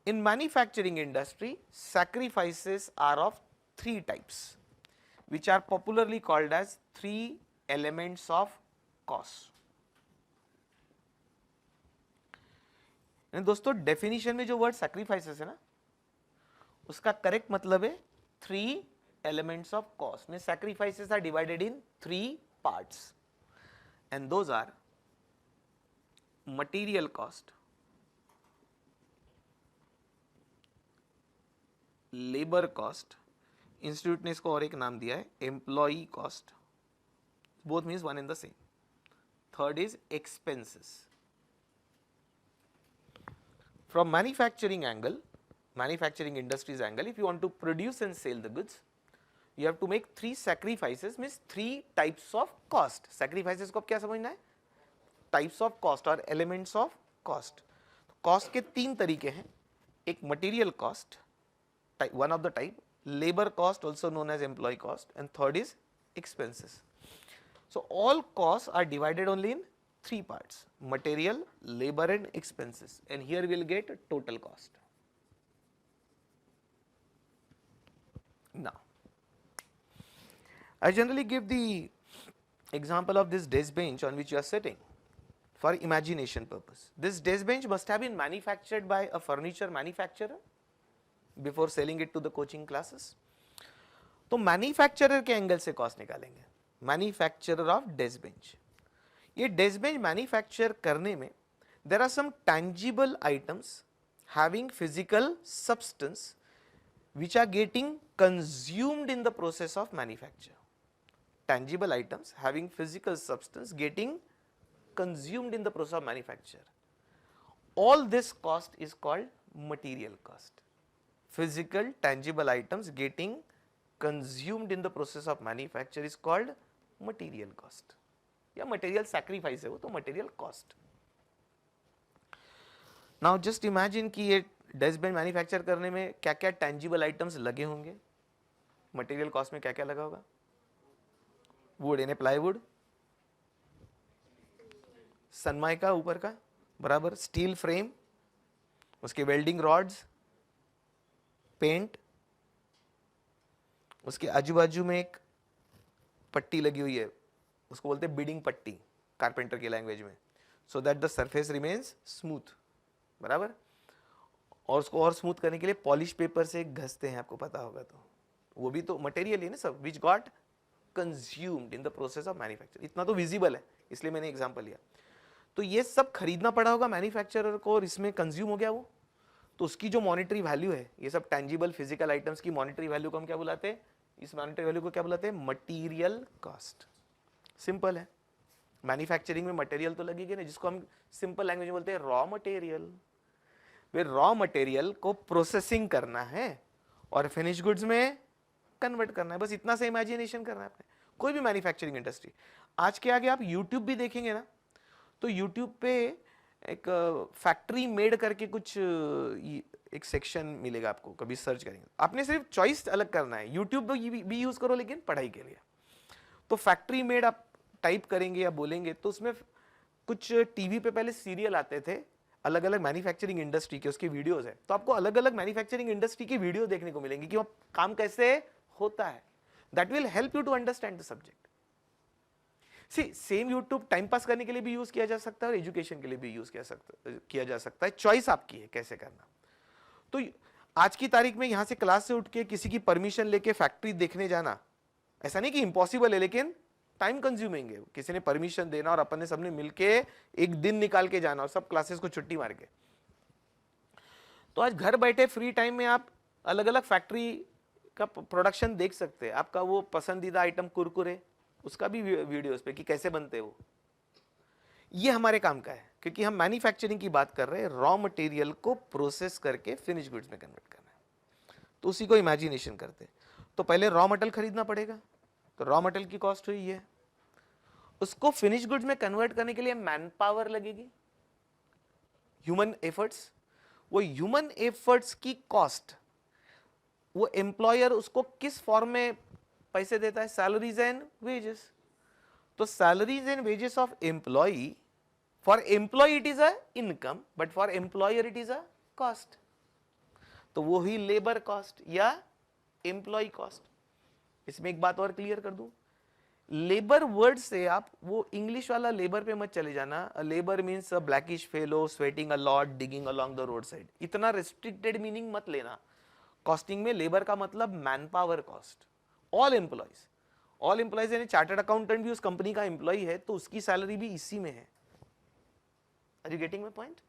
In manufacturing industry, sacrifices are of three types, which are popularly called as three elements of cost. दोस्तों definition में जो word sacrifices है ना, उसका करेक्ट मतलब है थ्री एलिमेंट्स ऑफ कॉस्ट. में sacrifices are divided in three parts, and those are material cost, labour cost, institute ने इसको और एक नाम दिया है employee cost, both means one and the same. Third is expenses. From manufacturing angle, manufacturing industries angle, if you want to produce and sell the goods, you have to make three sacrifices, means three types of cost. Sacrifices को क्या समझना है? Types of cost और elements of cost. Cost के तीन तरीके हैं, एक material cost, one of the type, labor cost also known as employee cost, and third is expenses. So all costs are divided only in three parts: material, labor and expenses, and here we will get total cost. Now I generally give the example of this desk bench on which you are sitting for imagination purpose. This desk bench must have been manufactured by a furniture manufacturer before selling it to the coaching classes. तो manufacturer के angle से cost निकालेंगे, manufacturer of desk bench. ये desk bench manufacture करने में there are some tangible items having physical substance which are getting consumed in the process of manufacture. Tangible items having physical substance getting consumed in the process of manufacture. All this cost is called material cost. Physical tangible items getting consumed in the process of manufacture is called material cost, या material sacrifice है वो, तो material cost. Now just imagine कि ये desk bench manufacture करने में क्या क्या tangible items लगे होंगे. material cost में क्या क्या लगा होगा? वुड यानी प्लाईवुड, सनमाइका ऊपर का बराबर, स्टील फ्रेम, उसके वेल्डिंग रॉड्स, पेंट, उसके आजू बाजू में एक पट्टी लगी हुई है, उसको बोलते हैं बीडिंग पट्टी कारपेंटर की लैंग्वेज में, so that the surface remains smooth, बराबर. और उसको और स्मूथ करने के लिए पॉलिश पेपर से घसते हैं, आपको पता होगा। तो वो भी तो मटेरियल ही ना सब, which got consumed in the process of manufacture. इतना तो विजिबल है, इसलिए मैंने एग्जांपल लिया। तो ये सब खरीदना पड़ा होगा मैन्युफैक्चरर को और इसमें कंज्यूम हो गया वो, तो उसकी जो मॉनेटरी वैल्यू है, ये सब टैंजिबल फिजिकल आइटम्स की मॉनेटरी वैल्यू को हम क्या बुलाते हैं, इस मॉनेटरी वैल्यू को क्या बुलाते हैं, मटीरियल कॉस्ट। सिंपल है, मैन्युफैक्चरिंग में मटेरियल तो लगेगी ना, जिसको हम सिंपल लैंग्वेज में बोलते हैं रॉ मटेरियल। वे रॉ मटेरियल को प्रोसेसिंग करना है और फिनिश गुड्स में कन्वर्ट करना है, बस इतना से इमेजिनेशन करना है आपने। कोई भी मैन्युफैक्चरिंग इंडस्ट्री, आज के आगे आप यूट्यूब भी देखेंगे ना, तो यूट्यूब पे एक फैक्ट्री मेड करके कुछ एक सेक्शन मिलेगा आपको, कभी सर्च करेंगे। आपने सिर्फ चॉइस अलग करना है, यूट्यूब भी यूज करो लेकिन पढ़ाई के लिए। तो फैक्ट्री मेड आप टाइप करेंगे या बोलेंगे तो उसमें कुछ टीवी पे पहले सीरियल आते थे अलग अलग मैन्युफैक्चरिंग इंडस्ट्री के, उसके वीडियोस है। तो आपको अलग अलग मैन्युफैक्चरिंग इंडस्ट्री की वीडियो देखने को मिलेंगी कि वो काम कैसे होता है। That will help you to understand the subject. See same YouTube time pass करने के लिए भी यूज किया जा सकता है और एजुकेशन के लिए भी यूज किया जा सकता है, चॉइस आपकी है कैसे करना। तो आज की तारीख में यहां से क्लास से उठ के किसी की परमिशन लेके फैक्ट्री देखने जाना, ऐसा नहीं कि इम्पॉसिबल है, लेकिन टाइम कंज्यूमिंग है। किसी ने परमिशन देना और अपन ने सबने मिलके एक दिन निकाल के जाना और सब क्लासेस को छुट्टी मार के। तो आज घर बैठे फ्री टाइम में आप अलग अलग फैक्ट्री का प्रोडक्शन देख सकते हैं। आपका वो पसंदीदा आइटम कुरकुरे, उसका भी वीडियोस पे कि कैसे बनते हैं वो, ये हमारे काम का है, क्योंकि हम मैन्युफैक्चरिंग की बात कर रहे हैं, रॉ मटेरियल को प्रोसेस करके फिनिश गुड्स में कन्वर्ट करना है। तो उसी को इमेजिनेशन करते हैं। तो पहले रॉ मटेरियल खरीदना पड़ेगा, तो रॉ मटेरियल की कॉस्ट हुई है, उसको फिनिश गुड्स में कन्वर्ट करने के लिए मैन पावर लगेगी, ह्यूमन एफर्ट्स। वो ह्यूमन एफर्ट्स की कॉस्ट वो एम्प्लॉयर उसको किस फॉर्म में पैसे देता है, सैलरीज एंड वेजेस। तो salaries and wages of employee, for employ it is a income but for employer it is a cost. तो वो ही लेबर कॉस्ट या एम्प्लॉय कॉस्ट। इसमें एक बात और क्लियर कर दूं, लेबर वर्ड से आप वो इंग्लिश वाला लेबर पे मत चले जाना। Labour means a blackish fellow sweating a lot digging along the road side, इतना रिस्ट्रिक्टेड मीनिंग मत लेना। कॉस्टिंग में लेबर का मतलब man power cost. All employees यानी चार्टर्ड अकाउंटेंट भी उस कंपनी का एम्प्लॉय है, तो उसकी सैलरी भी इसी में है। Are you getting my point?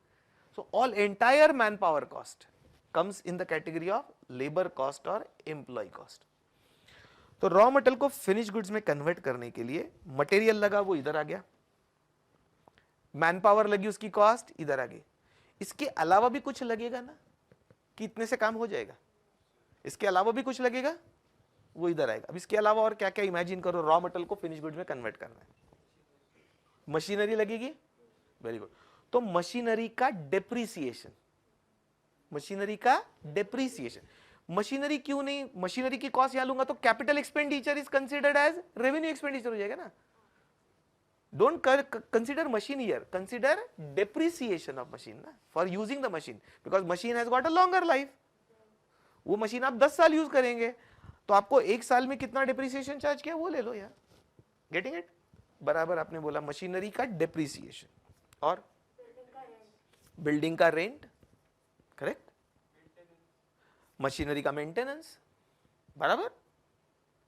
So all entire man power cost comes in the category of labour cost और एम्प्लॉय कॉस्ट। तो रॉ मटेरियल को फिनिश गुड्स में कन्वर्ट करने के लिए मटेरियल लगा, वो इधर आ गया, मैन पावर लगी, उसकी कॉस्ट इधर आ गई। इसके अलावा भी कुछ लगेगा ना, कि इतने से काम हो जाएगा, इसके अलावा भी कुछ लगेगा, वो इधर आएगा। अब इसके अलावा और क्या क्या इमेजिन करो, रॉ मटेरियल को फिनिश गुड्स में कन्वर्ट करना है। मशीनरी लगेगी, वेरी गुड। तो मशीनरी का डेप्रीसिएशन, मशीनरी का डेप्रीसिएशन। मशीनरी क्यों नहीं, मशीनरी की कॉस्ट यहां लूंगा तो capital expenditure is considered as revenue expenditure हो जाएगा ना। Don't consider machine here, consider depreciation of machine ना, for using the machine, because machine has got a longer life. वो मशीन आप 10 साल यूज करेंगे, तो आपको एक साल में कितना डेप्रीसिएशन चार्ज किया वो ले लो यार। Getting it? बराबर आपने बोला, मशीनरी का डेप्रीसिएशन और बिल्डिंग का रेंट, करेक्ट, मशीनरी का मेंटेनेंस, बराबर,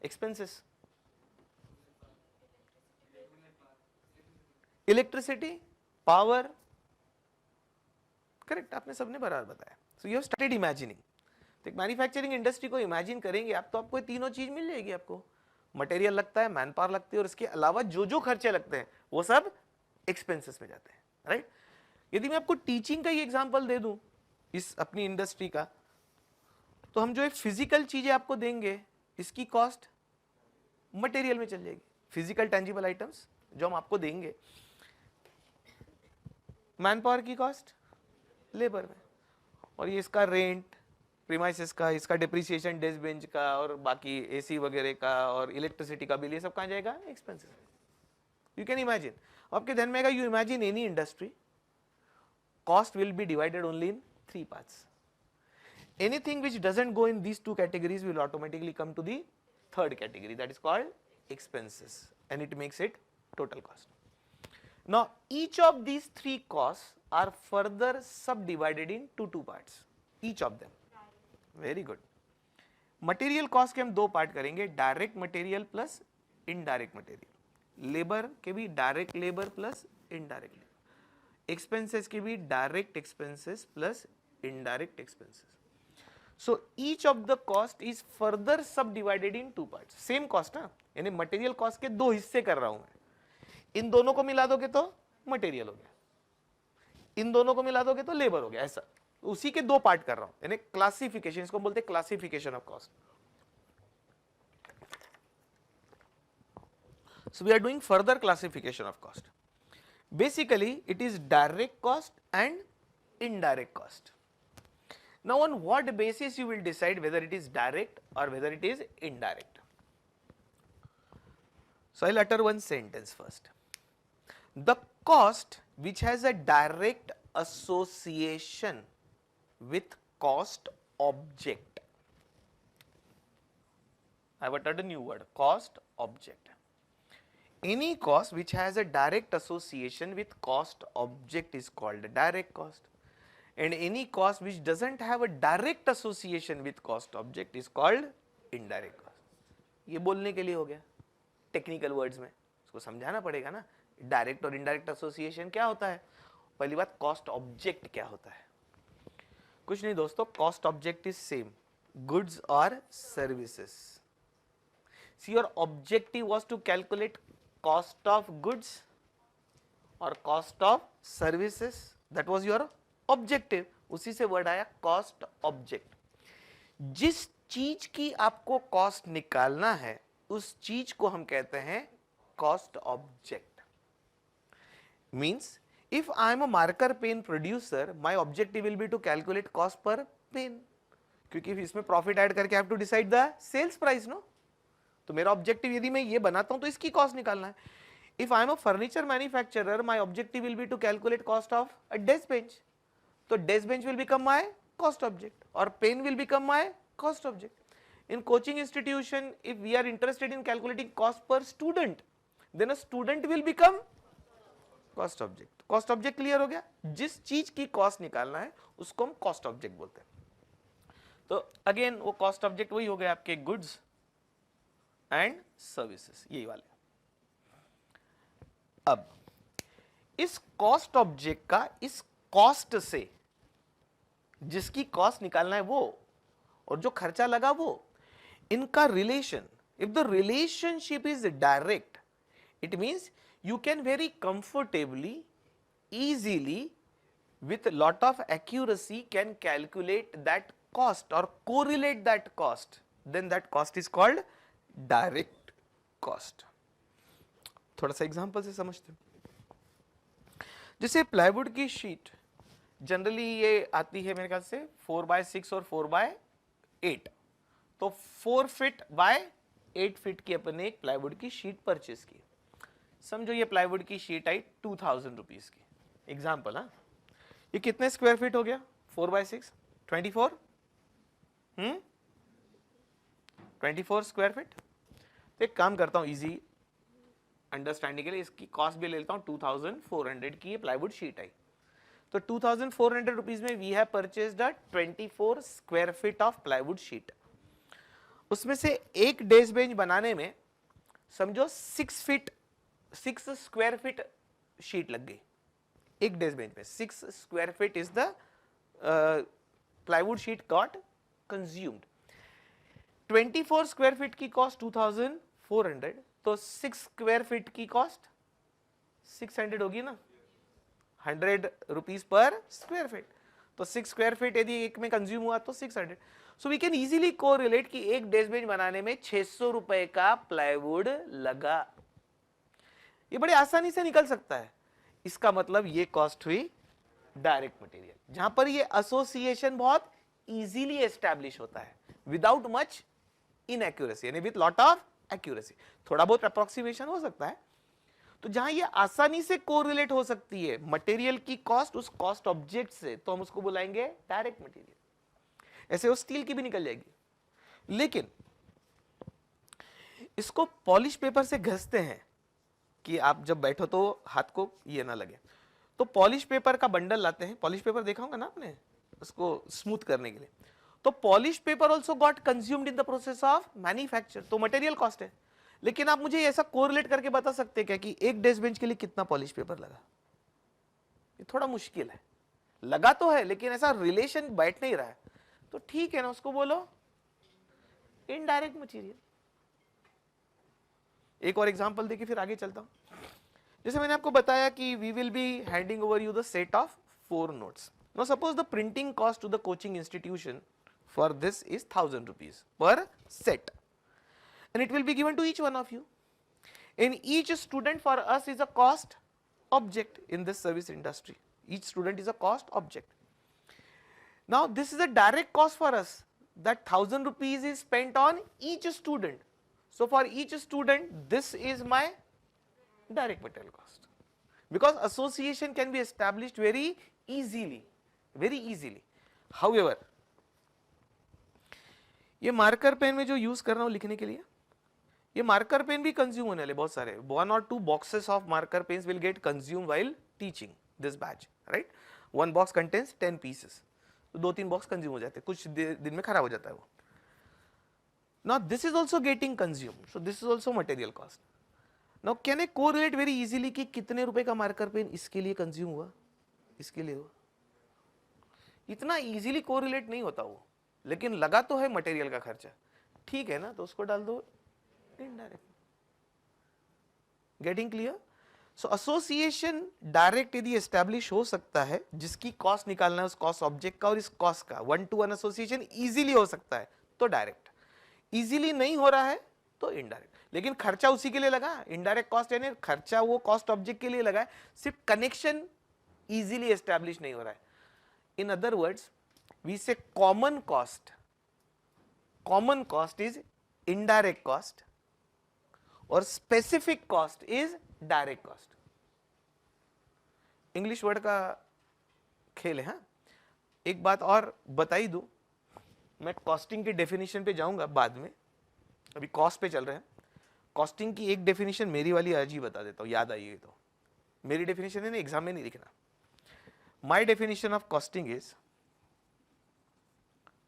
एक्सपेंसेस, इलेक्ट्रिसिटी, पावर, करेक्ट, आपने सबने बराबर बताया। सो यू हैव स्टार्टेड इमेजिनिंग। तो एक मैन्युफैक्चरिंग इंडस्ट्री को इमेजिन करेंगे आप, तो आपको तीनों चीज मिल जाएगी। आपको मटेरियल लगता है, मैन पावर लगती है, और इसके अलावा जो जो खर्चे लगते हैं वो सब एक्सपेंसेस में जाते हैं, राइट। यदि मैं आपको टीचिंग का ही एग्जांपल दे दूं इस अपनी इंडस्ट्री का, तो हम जो एक फिजिकल चीजें आपको देंगे, इसकी कॉस्ट मटेरियल में चल जाएगी। फिजिकल टेंजिबल आइटम्स जो हम आपको देंगे, मैन पावर की कॉस्ट लेबर में, और ये इसका रेंट प्रीमाइसेस का, इसका डिप्रिसिएशन डेस्क बेंच का, और बाकी एसी वगैरह का और इलेक्ट्रिसिटी का बिल, ये सब कहाँ जाएगा, एक्सपेंसेस। यू कैन इमेजिन, आपके ध्यान में आएगा, you imagine any industry, cost will be divided only in 3 parts. Anything which doesn't go in these 2 categories will automatically come to the 3rd category, that is called expenses, and it makes it total cost. Now each of these 3 costs are further subdivided into 2 parts. Each of them, very good. Material cost के हम दो part करेंगे, direct material plus indirect material. Labour के भी direct labour plus indirect labour. Expenses के भी direct expenses plus indirect expenses. So each of the cost is further subdivided in two part. Same cost ना, यानी material cost के दो हिस्से कर रहा हूं मैं। इन दोनों को मिला दोगे तो मटेरियल हो गया, इन दोनों को मिला दोगे तो लेबर हो गया, ऐसा उसी के दो पार्ट कर रहा हूं, यानी क्लासिफिकेशन, इसको बोलते हैं classification of cost. So we are doing further classification of cost. Basically it is direct cost and indirect cost. Now on what basis you will decide whether it is direct or whether it is indirect? So I'll utter one sentence first. The cost which has a direct association with cost object. I have uttered a new word, cost object. Any cost which has a direct association with cost object is called direct cost, and any cost which doesn't have a direct association with cost object is called indirect cost. ये बोलने के लिए हो गया technical words में, इसको समझाना पड़ेगा ना, डायरेक्ट और इनडायरेक्ट एसोसिएशन क्या होता है। पहली बात, कॉस्ट ऑब्जेक्ट क्या होता है? कुछ नहीं दोस्तों, cost object is same, goods और services. See your objective was to calculate cost of goods or cost of services, that was your objective, उसी से वर्ड आया cost object। जिस चीज की आपको कॉस्ट निकालना है उस चीज को हम कहते हैं cost object। means if I am a marker pen producer, my objective will be to calculate cost per pen, क्योंकि इसमें प्रॉफिट ऐड करके I have to decide the sales price, no? तो मेरा ऑब्जेक्टिव यदि मैं ये बनाता हूं तो इसकी कॉस्ट निकालना है। If I am a furniture manufacturer, my objective will be to calculate cost of a desk bench, तो desk bench will become my cost object और pen will become my cost object. In coaching institution, if we are interested in calculating cost per student, then a student will become cost object. Cost object clear हो गया? जिस चीज की cost निकालना है उसको हम कॉस्ट ऑब्जेक्ट बोलते हैं। तो अगेन वो कॉस्ट ऑब्जेक्ट वही हो गए आपके गुड्स एंड सर्विसेज, यही वाले। अब इस कॉस्ट ऑब्जेक्ट का इस कॉस्ट से जिसकी कॉस्ट निकालना है वो और जो खर्चा लगा वो, इनका relation, if the relationship is direct, it means you can very comfortably, easily, with lot of accuracy can calculate that cost or correlate that cost, then that cost is called direct cost। थोड़ा सा example से समझते हैं। जैसे plywood की sheet generally ये आती है मेरे ख्याल से 4x6 और 4x8, तो 4 फीट बाय 8 फीट की अपने एक प्लाईवुड की शीट परचेज की। समझो ये प्लाईवुड की शीट आई 2000 रुपीज की, एग्जाम्पल। हाँ, ये कितने स्क्वायर फीट हो गया? 4x6 24, 24 square feet. तो एक काम करता हूं इजी अंडरस्टैंडिंग के लिए, इसकी कॉस्ट भी ले लेता हूं। 2400 की ये प्लाईवुड शीट आई, तो 2400 रुपीज में we have purchased a 24 square feet of plywood sheet. उसमें से एक डेस्क बेंच बनाने में समझो 6 स्क्वायर फीट शीट लग गई। एक डेस्क बेंच में 6 square feet is the plywood sheet got consumed. 24 square feet की कॉस्ट 2400, तो 6 स्क्वायर फीट की कॉस्ट 600 होगी ना, 100 रुपीज पर स्क्वायर फीट। तो 6 स्क्वायर फीट यदि एक में कंज्यूम हुआ तो 600। So we can easily correlate कि एक डेस्क बेंच बनाने में 600 रुपए का प्लाईवुड लगा। ये बड़े आसानी से निकल सकता है। इसका मतलब ये कॉस्ट हुई डायरेक्ट मटेरियल, जहां पर ये एसोसिएशन बहुत इजीली एस्टैब्लिश होता है विदाउट मच इनएक्यूरेसी, यानी विद लॉट ऑफ एक्यूरेसी। थोड़ा बहुत अप्रोक्सीमेशन हो सकता है, तो जहां ये आसानी से कोरिलेट हो सकती है मटेरियल की कॉस्ट उस कॉस्ट ऑब्जेक्ट से, तो हम उसको बुलाएंगे डायरेक्ट मटेरियल। ऐसे वो स्टील की भी निकल जाएगी। लेकिन इसको पॉलिश पेपर से घसते हैं कि आप जब बैठो तो हाथ को ये ना लगे, तो पॉलिश पेपर का बंडल लाते हैं। पॉलिश पेपर देखा होगा ना आपने, उसको स्मूथ करने के लिए। तो polish paper also got consumed in the process of manufacture, तो मटेरियल कॉस्ट है। लेकिन आप मुझे ऐसा कोरिलेट करके बता सकते हैं क्या कि एक डेस्क बेंच के लिए कितना पॉलिश पेपर लगा? ये थोड़ा मुश्किल है, लगा तो है लेकिन ऐसा रिलेशन बैठ नहीं रहा है। तो ठीक है ना, उसको बोलो इनडायरेक्ट मटेरियल। एक और एग्जांपल देके फिर आगे चलता हूं। जैसे मैंने आपको बताया कि we will be handing over you the set of 4 notes. Now suppose the printing cost to the coaching institution for this is 1000 rupees per set, and it will be given to each one of you, and each student for us is a cost object in this service industry. Each student is a cost object. Now this is a direct cost for us, that 1000 rupees is spent on each student. So for each student this is my direct material cost, because association can be established very easily, very easily. However, ये marker pen में जो use कर रहा हूं लिखने के लिए, ये मार्कर पेन भी कंज्यूम होने वाले बहुत सारे, 1 or 2 boxes of marker pens will get consumed while teaching this batch, right? 1 box contains 10 pieces, तो 2-3 बॉक्स कंज्यूम हो जाते हैं, कुछ दिन में खराब हो जाता है वो। Now this is also getting consumed, so this is also material cost. Now can I correlate very easily कि कितने रुपए का मार्कर पेन इसके लिए कंज्यूम हुआ, इसके लिए हुआ? इतना इजीली कोरिलेट नहीं होता वो, लेकिन लगा तो है मटेरियल का खर्चा, ठीक है ना, तो उसको डाल दो indirect. Getting clear? So association direct यदि एस्टैब्लिश हो सकता है, जिसकी कॉस्ट निकालना है उस कॉस्ट ऑब्जेक्ट का और इस कॉस्ट का, 1 to 1 एसोसिएशन इजीली हो सकता है तो डायरेक्ट, इजीली नहीं हो रहा है तो इनडायरेक्ट। लेकिन खर्चा उसी के लिए लगा, इनडायरेक्ट कॉस्ट यानी खर्चा वो कॉस्ट ऑब्जेक्ट के लिए लगा है, सिर्फ कनेक्शन इजीली एस्टैब्लिश नहीं हो रहा है। In other words we say common cost is indirect cost और specific cost is direct cost। English word का खेल है। हाँ, एक बात और बता ही दूं, मैं कॉस्टिंग की डेफिनेशन पे जाऊंगा बाद में, अभी कॉस्ट पे चल रहे हैं। कॉस्टिंग की एक डेफिनेशन मेरी वाली आज ही बता देता हूं, याद आइए तो। मेरी डेफिनेशन है ना, एग्जाम में नहीं लिखना। My definition of costing is,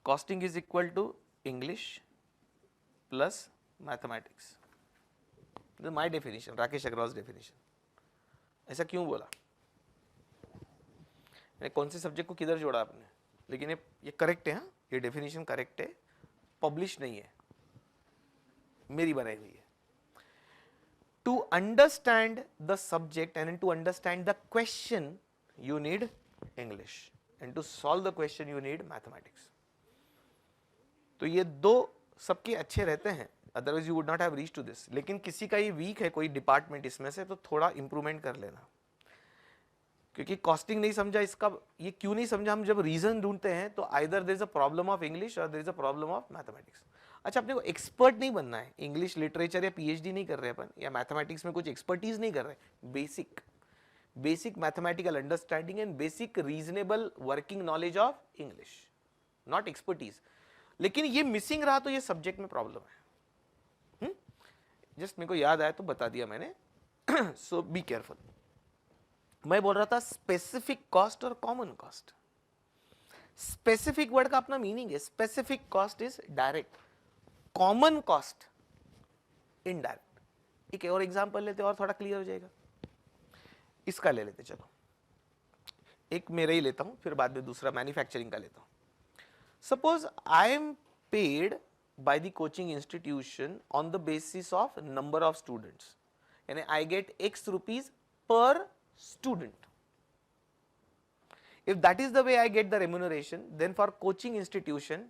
costing is equal to English plus mathematics. This is my definition, Rakesh Agrawal definition. ऐसा क्यों बोला? कौन से सब्जेक्ट को किधर जोड़ा आपने? लेकिन ये करेक्ट है, हाँ, ये डेफिनेशन करेक्ट है, पब्लिश नहीं है, मेरी बनाई हुई है। To understand the subject and to understand the question you need English, and to solve the question you need mathematics. तो ये दो सबके अच्छे रहते हैं, otherwise you would not have reach to this. लेकिन किसी का ये वीक है कोई डिपार्टमेंट इसमें से, तो थोड़ा इंप्रूवमेंट कर लेना, क्योंकि कॉस्टिंग नहीं समझा, इसका ये क्यों नहीं समझा, हम जब रीजन ढूंढते हैं तो either there is a problem of English or there is a problem of mathematics. अच्छा, अपने को एक्सपर्ट नहीं बनना है, इंग्लिश लिटरेचर या पीएचडी नहीं कर रहे अपन, या मैथमेटिक्स में कुछ एक्सपर्टीज नहीं कर रहे, basic mathematical understanding and basic reasonable working knowledge of English, not expertise. लेकिन ये मिसिंग रहा तो ये सब्जेक्ट में प्रॉब्लम है। जस्ट मेरे को याद आया तो बता दिया मैंने। सो बी केयरफुल। मैं बोल रहा था स्पेसिफिक कॉस्ट और कॉमन कॉस्ट। स्पेसिफिक वर्ड का अपना मीनिंग है, specific cost is direct, common cost indirect. एक और एग्जांपल लेते और थोड़ा क्लियर हो जाएगा। इसका ले लेते, चलो एक मेरा ही लेता हूं, फिर बाद में दूसरा मैन्युफैक्चरिंग का लेता हूं। Suppose I am paid by the coaching institution on the basis of number of students, and I get X rupees per student. If that is the way I get the remuneration, then for coaching institution,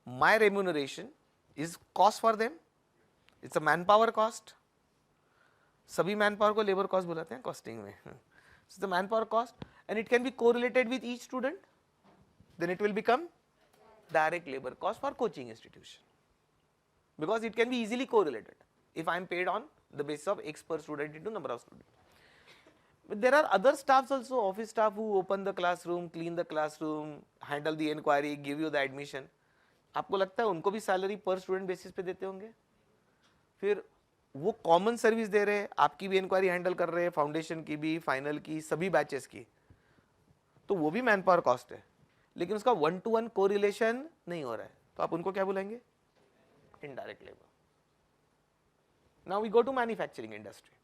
my remuneration is cost for them. It's a manpower cost. सभी manpower को labor cost बुलाते हैं costing में. It's the manpower cost, and it can be correlated with each student. Then it will become direct labor cost for coaching institution, because it can be easily correlated if I am paid on the basis of X per student into number of students. But there are other staffs also, office staff who open the classroom, clean the classroom, handle the inquiry, give you the admission. आपको लगता है उनको भी salary पर student basis पे देते होंगे? फिर वो कॉमन सर्विस दे रहे हैं, आपकी भी इंक्वायरी हैंडल कर रहे हैं, फाउंडेशन की भी, फाइनल की, सभी बैचेस की, तो वो भी मैन पावर कॉस्ट है। लेकिन उसका 1-to-1 कोरिलेशन नहीं हो रहा है, तो आप उनको क्या बुलाएंगे? Indirect labour. Now we go to manufacturing industry.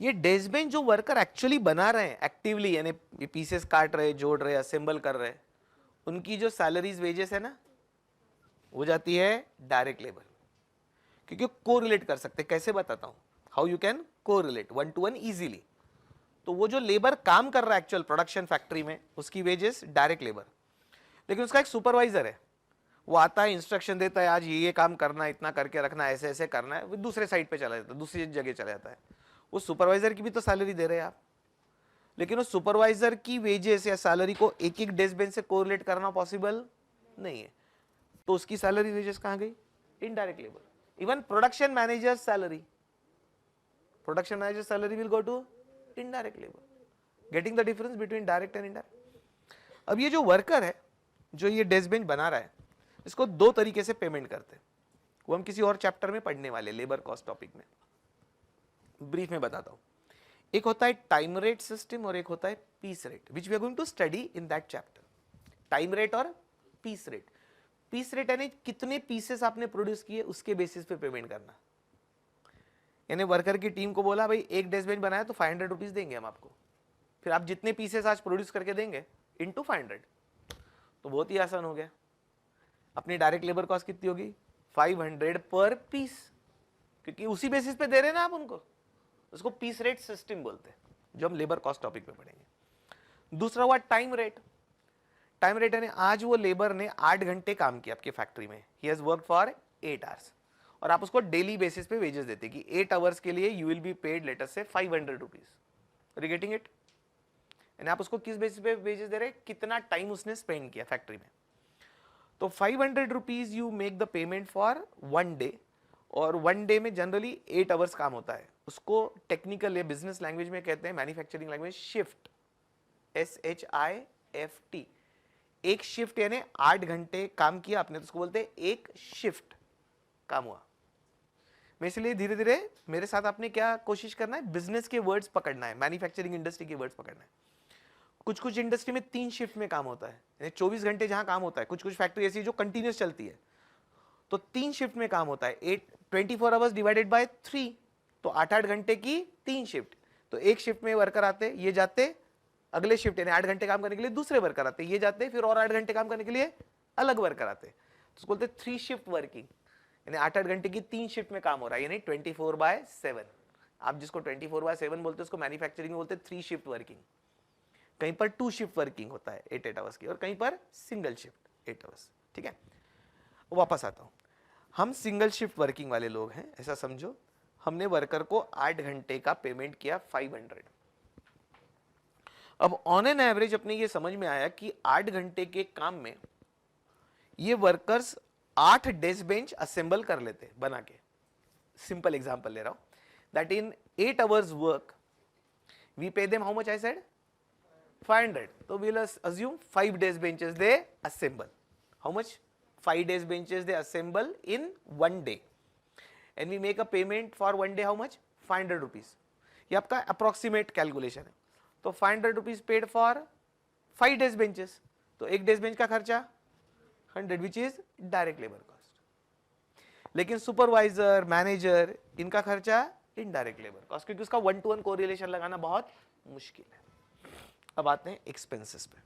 ये डेस्क बेंच जो वर्कर एक्चुअली बना रहे हैं एक्टिवली, यानी पीसेस काट रहे, जोड़ रहे, असेंबल कर रहे, उनकी जो सैलरीज वेजेस है ना, वो जाती है डायरेक्ट लेबर, क्योंकि कोरिलेट कर सकते। कैसे बताता हूं, how you can correlate 1-to-1 easily. तो वो जो लेबर काम कर रहा है एक्चुअल प्रोडक्शन फैक्ट्री में, उसकी वेजेस डायरेक्ट लेबर, लेकिन उसका एक सुपरवाइजर है, वो आता है, इंस्ट्रक्शन देता है, आज ये काम करना है, इतना करके रखना है, ऐसे ऐसे करना है, वो दूसरे साइड पे चला जाता है, दूसरी जगह चला जाता है। उस सुपरवाइजर की भी तो सैलरी दे रहे हैं आप, लेकिन उस सुपरवाइजर की वेजेस या सैलरी को एक एक डेस्क बेंच से कोरिलेट करना पॉसिबल नहीं है, तो उसकी सैलरी वेजेस कहां गई? Indirect labour. Even production manager salary, production manager salary will go to indirect labour. Getting the difference between direct and indirect. अब ये जो वर्कर है, जो ये डेस्क बेंच बना रहा है, इसको दो तरीके से पेमेंट करते हैं, वो हम किसी और चैप्टर में पढ़ने वाले, लेबर कॉस्ट टॉपिक में। ब्रीफ में बताता हूं। एक होता है टाइम रेट सिस्टम और एक होता है piece rate, which we are going to study in that chapter. Time rate और पीस रेट। पीस रेट यानी कितने पीसेस आपने प्रोड्यूस किए उसके बेसिस पे पेमेंट करना। यानी वर्कर की टीम को बोला भाई एक डेस्क बेंच बनाया तो 500 रुपीज देंगे हम आपको, फिर आप जितने पीसेस आज प्रोड्यूस करके देंगे इंटू 500, तो बहुत ही आसान हो गया। अपनी डायरेक्ट लेबर कॉस्ट कितनी होगी? 500 पर पीस, क्योंकि उसी बेसिस पे दे रहे हैं ना आप उनको। उसको पीस रेट सिस्टम बोलते हैं, जो हम लेबर कॉस्ट टॉपिक में पढ़ेंगे। दूसरा हुआ टाइम रेट। टाइम रेट यानी आज वो लेबर ने 8 घंटे काम किया आपकी फैक्ट्री में, he has worked for 8 hours, और आप उसको डेली बेसिस पे वेजेस देते कि 8 आवर्स के लिए you will be paid later से 500 rupees. Are you getting it? यानी आप उसको किस बेसिस पे वेजेस दे रहे हैं? कितना टाइम उसने स्पेंड किया फैक्ट्री में। तो 500 rupees you make the payment for 1 day, और 1 डे में जनरली 8 आवर्स काम होता है। उसको टेक्निकल या बिजनेस लैंग्वेज में कहते हैं, मैन्युफैक्चरिंग लैंग्वेज, शिफ्ट, SHIFT। एक शिफ्ट यानी 8 घंटे काम किया आपने, तो उसको बोलते हैं एक शिफ्ट काम हुआ। मैं इसलिए धीरे धीरे मेरे साथ आपने क्या कोशिश करना है, बिजनेस के वर्ड्स पकड़ना है, मैन्युफैक्चरिंग इंडस्ट्री के वर्ड्स पकड़ना है। कुछ कुछ इंडस्ट्री में 3 शिफ्ट में काम होता है, 24 घंटे जहां काम होता है। कुछ कुछ फैक्ट्री ऐसी जो कंटिन्यूस चलती है, तो 3 शिफ्ट में काम होता है। 24 आवर्स डिवाइडेड बाय 3, तो 8-8 घंटे की 3 शिफ्ट। तो एक शिफ्ट में वर्कर आते, ये जाते, अगले शिफ्ट यानी 8 घंटे काम करने के लिए दूसरे वर्कर आते, ये जाते, फिर और 8 घंटे काम करने के लिए अलग वर्कर आते। तो उसको बोलते 3 शिफ्ट वर्किंग, यानी 8-8 घंटे की 3 शिफ्ट में काम हो रहा है, यानी 24/7। आप जिसको 24/7 बोलते हैं उसको मैन्युफैक्चरिंग में बोलते हैं 3 शिफ्ट वर्किंग। कहीं पर 2 शिफ्ट वर्किंग होता है 8-8 आवर्स की, और कहीं पर सिंगल शिफ्ट 8 आवर्स। ठीक है, वापस आता हूं। हम सिंगल शिफ्ट वर्किंग वाले लोग हैं, ऐसा समझो। हमने वर्कर को 8 घंटे का पेमेंट किया 500। अब ऑन एन एवरेज अपने ये समझ में आया कि 8 घंटे के काम में ये वर्कर्स 8 डेस्क बेंच असेंबल कर लेते बना के। सिंपल एग्जांपल ले रहा हूं, that in 8 hours work we pay them how much? I said 500. So we'll assume 5 desk benches they assemble. How much? 5 desk benches they assemble in 1 day. And we make a payment for 1 day how much? 500 rupees. ये आपका approximate calculation है। तो 500 rupees paid for 5 desk benches. तो एक desk bench का खर्चा 100, which is direct labor cost. लेकिन supervisor, manager, इनका खर्चा इनडायरेक्ट लेबर कॉस्ट, क्योंकि उसका 1-to-1 कोरिलेशन लगाना बहुत मुश्किल है। अब आते हैं एक्सपेंसेस पे।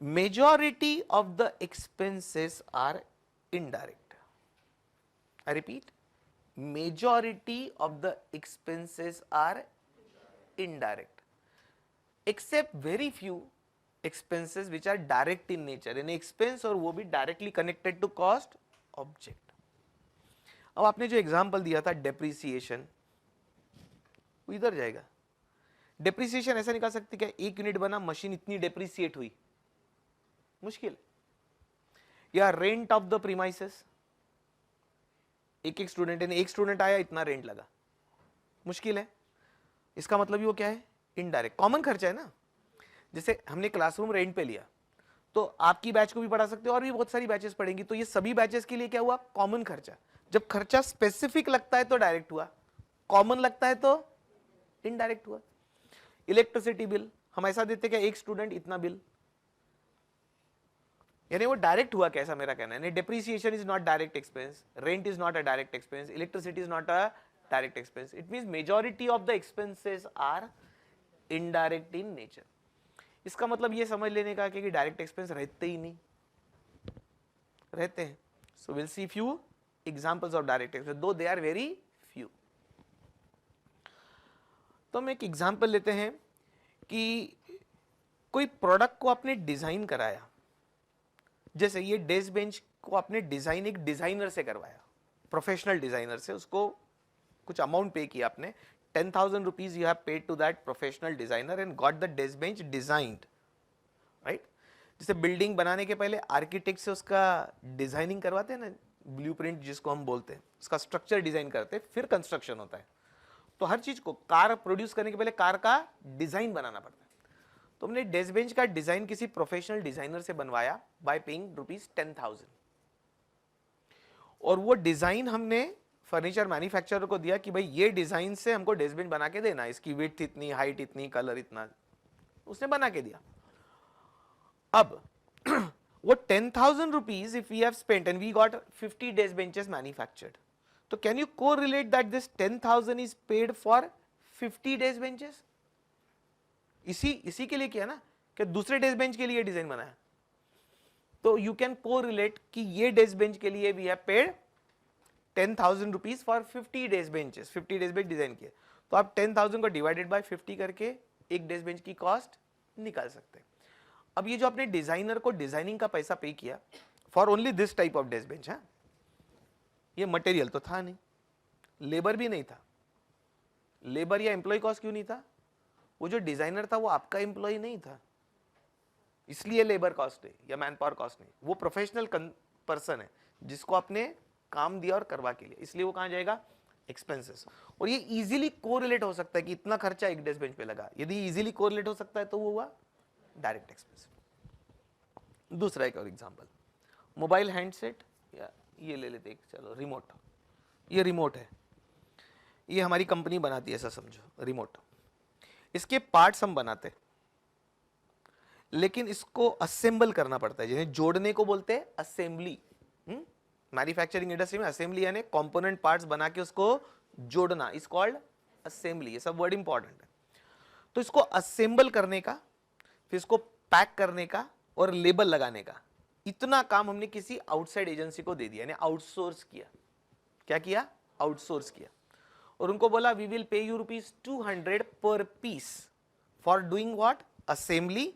Majority of the expenses are indirect. I repeat, majority of the expenses are indirect, except very few expenses which are direct in nature, यानी एक्सपेंस और वो भी directly connected to cost object. अब आपने जो एग्जांपल दिया था डेप्रिसिएशन, वो इधर जाएगा। डेप्रिसिएशन ऐसा निकाल सकते क्या? 1 यूनिट बना, मशीन इतनी डेप्रिसिएट हुई, मुश्किल। या रेंट ऑफ द प्रीमाइसेस, एक स्टूडेंट है, एक स्टूडेंट आया, इतना रेंट लगा, मुश्किल है। इसका मतलब ही वो क्या है? इनडायरेक्ट। कॉमन खर्चा है ना, जैसे हमने क्लासरूम रेंट पे लिया, तो आपकी बैच को भी पढ़ा सकते हो और भी बहुत सारी बैचेस पढ़ेंगी, तो ये सभी बैचेस के लिए क्या हुआ? कॉमन खर्चा। जब खर्चा स्पेसिफिक लगता है तो डायरेक्ट हुआ, कॉमन लगता है तो इनडायरेक्ट हुआ। इलेक्ट्रिसिटी बिल, हम ऐसा देते क्या, एक स्टूडेंट इतना बिल, यानी वो डायरेक्ट हुआ कैसा, मेरा कहना है। Depreciation is not direct expense, rent is not a direct expense, electricity is not a direct expense, it means majority of the expenses are indirect in nature. इसका मतलब ये समझ लेने का कि डायरेक्ट एक्सपेंस रहते ही नहीं, रहते हैं। So will see few examples of direct expense, दो दे आर वेरी फ्यू। तो हम एक एग्जांपल लेते हैं कि कोई प्रोडक्ट को आपने डिजाइन कराया, जैसे ये डेस्क बेंच को आपने डिजाइन एक डिजाइनर से करवाया, प्रोफेशनल डिजाइनर से, उसको कुछ अमाउंट पे किया आपने, 10,000 rupees you have paid to that professional designer and got the desk bench designed, right? जैसे बिल्डिंग बनाने के पहले आर्किटेक्ट से उसका डिजाइनिंग करवाते हैं ना, ब्लूप्रिंट जिसको हम बोलते हैं, उसका स्ट्रक्चर डिजाइन करते हैं, फिर कंस्ट्रक्शन होता है। तो हर चीज को, कार प्रोड्यूस करने के पहले कार का डिजाइन बनाना पड़ता है। तो हमने डेस्क बेंच का डिजाइन किसी प्रोफेशनल डिजाइनर से बनवाया बाय पेइंग ₹10,000, और वो डिजाइन हमने फर्नीचर मैन्युफैक्चरर को दिया कि भाई ये डिजाइन से हमको डेस्क बेंच बना के देना, इसकी विड्थ इतनी, हाइट इतनी, कलर इतना, उसने बना के दिया। अब वो 10,000 rupees if we have spent and we got 50 desk benches manufactured, तो can you correlate that this 10,000 is paid for 50 desk benches? इसी के लिए किया ना, कि दूसरे डेस्क बेंच के लिए डिजाइन बनाया। तो यू कैन कोरिलेट कि ये डेस्क बेंच के लिए we have paid 10,000 rupees for 50 desk benches, 50 desk bench design किए। तो आप 10,000 को डिवाइडेड बाय 50 करके एक डेस्क बेंच की कॉस्ट निकाल सकते हैं। अब ये जो आपने डिजाइनर को डिजाइनिंग का पैसा पे किया for only this type of desk bench, है, ये मटेरियल तो था नहीं, लेबर भी नहीं था। लेबर या एम्प्लॉय कॉस्ट क्यों नहीं था? वो जो डिजाइनर था वो आपका एम्प्लॉय नहीं था, इसलिए लेबर कॉस्ट है या मैन पावर कॉस्ट नहीं। वो प्रोफेशनल पर्सन है जिसको आपने काम दिया और करवा के लिए, इसलिए वो कहां जाएगा? एक्सपेंसेस। और ये इजीली कोरिलेट हो सकता है कि इतना खर्चा एक डेस्क बेंच पे लगा, यदि इजीली कोरिलेट हो सकता है तो वो हुआ डायरेक्ट एक्सपेंस। दूसरा एक और एग्जांपल, मोबाइल हैंडसेट, या ये ले लेते हैं, चलो रिमोट। ये रिमोट है, ये हमारी कंपनी बनाती है, ऐसा समझो रिमोट। इसके पार्ट्स हम बनाते हैं, लेकिन इसको असेंबल करना पड़ता है, जिन्हें जोड़ने को बोलते हैं असेंबली। मैन्युफैक्चरिंग इंडस्ट्री में असेंबली यानी कंपोनेंट पार्ट्स बना के उसको जोड़ना, इज कॉल्ड असेंबली। ये सब वर्ड इंपॉर्टेंट है। तो इसको असेंबल करने का, फिर इसको पैक करने का और लेबल लगाने का, इतना काम हमने किसी आउटसाइड एजेंसी को दे दिया, यानी आउटसोर्स किया। क्या किया? आउटसोर्स किया। और उनको बोला we will pay you ₹200 per piece for doing what? Assembly,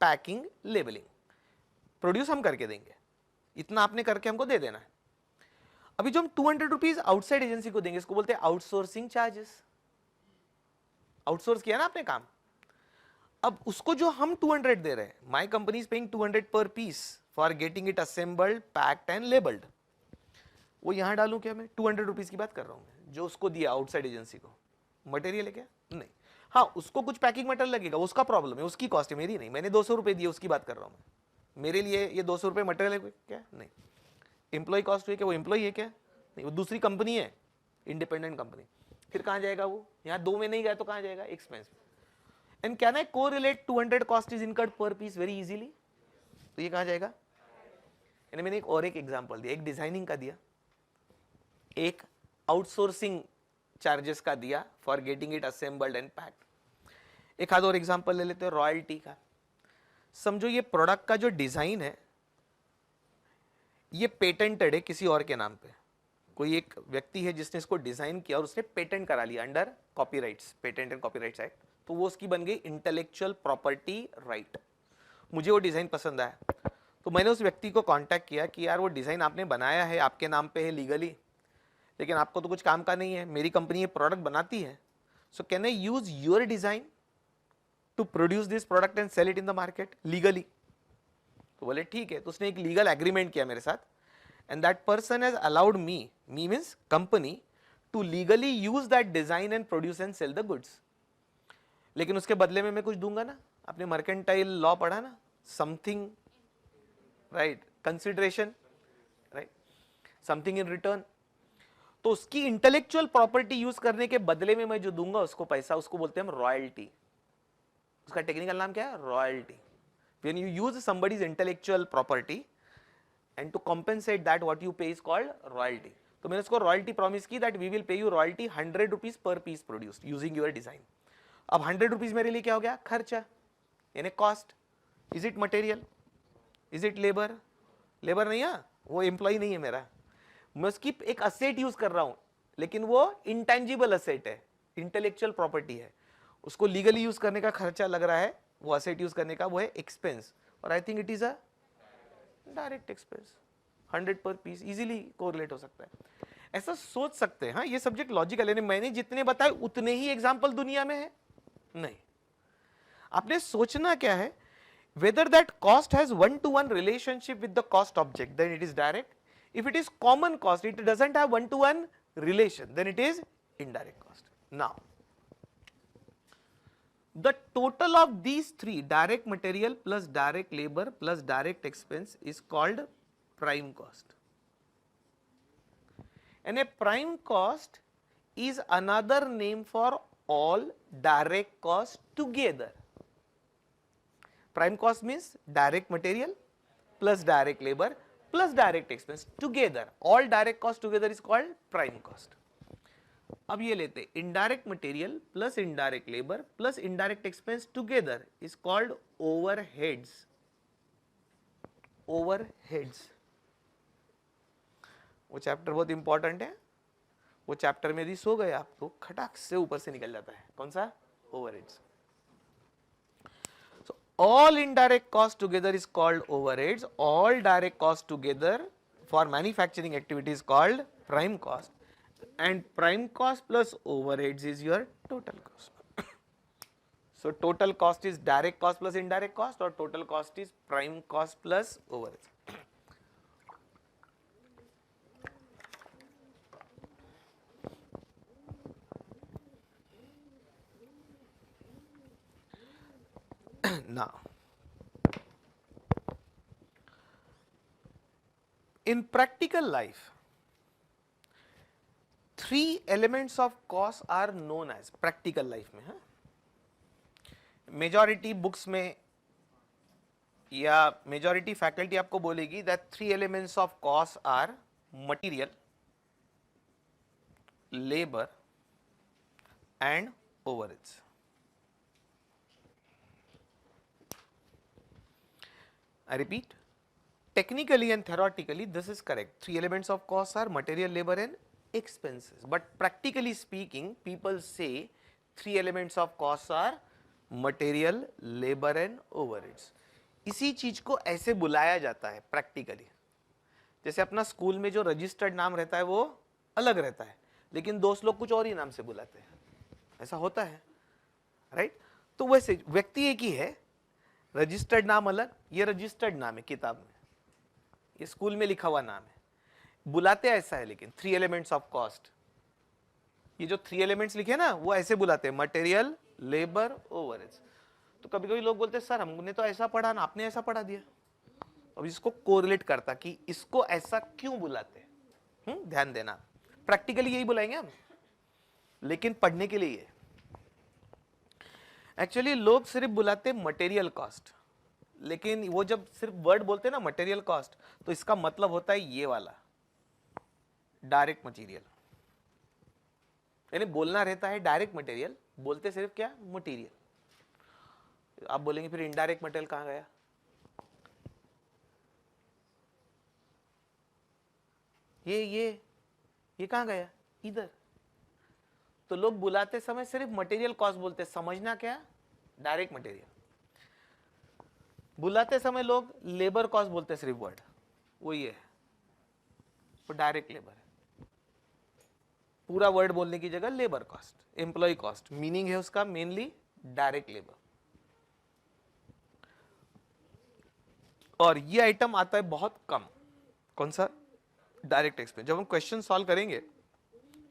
packing, labelling. Produce हम करके देंगे, इतना आपने करके हमको दे देना है। अभी जो हम ₹200 आउटसाइड एजेंसी को देंगे, इसको बोलते हैं आउटसोर्सिंग चार्जेस। आउटसोर्स किया ना आपने काम। अब उसको जो हम 200 दे रहे हैं, my company is paying 200 per piece for getting it assembled, packed and labelled. वो यहां डालूं क्या? मैं ₹200 की बात कर रहा हूं, जो उसको दिया आउटसाइड एजेंसी को। मटेरियल है क्या? नहीं। हाँ, उसको कुछ पैकिंग मटेरियल लगेगा, उसका प्रॉब्लम है, उसकी कॉस्ट है, मेरी नहीं। मैंने ₹200 दिए, उसकी बात कर रहा हूं मैं। मेरे लिए ये ₹200 मटेरियल है क्या? नहीं। एम्प्लॉय कॉस्ट हुई क्या? वो एम्प्लॉय है क्या? नहीं, वो दूसरी कंपनी है, इंडिपेंडेंट कंपनी। फिर कहां जाएगा वो? यहाँ दो में नहीं गया तो कहां जाएगा? Expense. And can I correlate 200 cost is incurred पर पीस वेरी इजीली? तो ये कहां जाएगा? यानी मैंने एक एग्जांपल दिया, एक डिजाइनिंग का दिया, एक आउटसोर्सिंग चार्जेस का दिया for getting it assembled and packed. एक आध और एग्जांपल ले लेते हैं, रॉयल्टी का। समझो ये प्रोडक्ट का जो डिजाइन है ये पेटेंटेड है किसी और के नाम पे। कोई एक व्यक्ति है जिसने इसको डिजाइन किया और उसने पेटेंट करा लिया under copyrights, patent and copyrights act. तो वो उसकी बन गई इंटेलेक्चुअल प्रॉपर्टी राइट। मुझे वो डिजाइन पसंद आया, तो मैंने उस व्यक्ति को कांटेक्ट किया कि यार वो डिजाइन आपने बनाया है, आपके नाम पे है लीगली, लेकिन आपको तो कुछ काम का नहीं है, मेरी कंपनी ये प्रोडक्ट बनाती है, so can I use your design to produce this product and sell it in the market legally? तो बोले ठीक है। तो उसने एक लीगल एग्रीमेंट किया मेरे साथ, and that person has allowed me means company to legally use that design and produce and sell the goods. लेकिन उसके बदले में मैं कुछ दूंगा ना। आपने मर्केंटाइल लॉ पढ़ा ना, something right, consideration right, something in return. तो उसकी इंटेलेक्चुअल प्रॉपर्टी यूज करने के बदले में मैं जो दूंगा उसको पैसा, उसको बोलते हैं हम रॉयल्टी। उसका टेक्निकल नाम क्या है? Royalty. When you use somebody's intellectual property and to compensate that, what you pay is called royalty. तो मैंने उसको रॉयल्टी प्रॉमिस की that we will pay you royalty 100 rupees per piece produced using your design. अब 100 rupees मेरे लिए क्या हो गया? खर्चा यानी cost. Is it material? Is it labour? Labour नहीं है, वो एम्प्लॉय नहीं है मेरा. मैं उसकी एक असेट यूज कर रहा हूं, लेकिन वो इंटेंजिबल असेट है, इंटेलेक्चुअल प्रॉपर्टी है. उसको लीगली यूज करने का खर्चा लग रहा है, वो असेट यूज करने का वो है एक्सपेंस. और I think it is a direct expense. 100 पर पीस इजीली कोरिलेट हो सकता है. ऐसा सोच सकते हैं. हाँ, ये सब्जेक्ट लॉजिकल है. मैंने जितने बताए उतने ही एग्जाम्पल दुनिया में है नहीं. आपने सोचना क्या है, whether that cost has one-to-one relationship with the cost object, then it is direct. If it is common cost, it doesn't have one-to-one relation, then it is indirect cost. Now, the total of these three, direct material plus direct labor plus direct expense, is called prime cost. And a prime cost is another name for all direct costs together. Prime cost means direct material plus direct labor plus direct expense together. All direct cost together is called prime cost. अब ये लेते indirect material plus indirect labor plus indirect expense together is called overheads. Overheads. वो chapter बहुत important है. वो chapter में यदि सो गए आप तो खटाक से ऊपर से निकल जाता है. कौन सा? Overheads. So all indirect cost together is called overheads. All direct cost together for manufacturing activity is called prime cost. And prime cost plus overheads is your total cost. So total cost is direct cost plus indirect cost, or total cost is prime cost plus overheads. Now, in practical life, three elements of cost are known as practical life में. हाँ, majority books में या majority faculty आपको बोलेगी that three elements of cost are material, labor and overheads. I repeat, technically and theoretically this is correct. Three elements of cost are material, labor and expenses. But practically speaking, people say three elements of cost are material, labor and overheads. इसी चीज को ऐसे बुलाया जाता है practically. जैसे अपना school में जो रजिस्टर्ड नाम रहता है वो अलग रहता है, लेकिन दोस्त लोग कुछ और ही नाम से बुलाते हैं. ऐसा होता है, राइट? तो वैसे व्यक्ति एक ही है, रजिस्टर्ड नाम अलग. ये रजिस्टर्ड नाम है किताब में, ये स्कूल में लिखा हुआ नाम है, बुलाते ऐसा है. लेकिन थ्री एलिमेंट्स ऑफ कॉस्ट, ये जो थ्री एलिमेंट्स लिखे ना वो ऐसे बुलाते हैं, मटेरियल, लेबर, ओवरहेड्स. तो कभी कभी लोग बोलते हैं सर हमने तो ऐसा पढ़ा ना, आपने ऐसा पढ़ा दिया. अब इसको कोरिलेट करता कि इसको ऐसा क्यों बुलाते हैं. ध्यान देना, प्रैक्टिकली यही बुलाएंगे हम, लेकिन पढ़ने के लिए एक्चुअली लोग सिर्फ बुलाते मटेरियल कॉस्ट. लेकिन वो जब सिर्फ वर्ड बोलते हैं ना मटेरियल कॉस्ट, तो इसका मतलब होता है ये वाला डायरेक्ट मटेरियल. यानी बोलना रहता है डायरेक्ट मटेरियल, बोलते सिर्फ क्या? मटेरियल. आप बोलेंगे फिर इनडायरेक्ट मटेरियल कहां गया? ये कहां गया? इधर. तो लोग बुलाते समय सिर्फ मटेरियल कॉस्ट बोलते, समझना क्या? Direct material. बुलाते समय लोग लेबर कॉस्ट बोलते सिर्फ वर्ड, वो ये है, वो डायरेक्ट लेबर है. पूरा वर्ड बोलने की जगह labour cost, employ cost, meaning है उसका मेनली डायरेक्ट लेबर. और ये आइटम आता है बहुत कम. कौन सा? Direct expense. जब हम क्वेश्चन सॉल्व करेंगे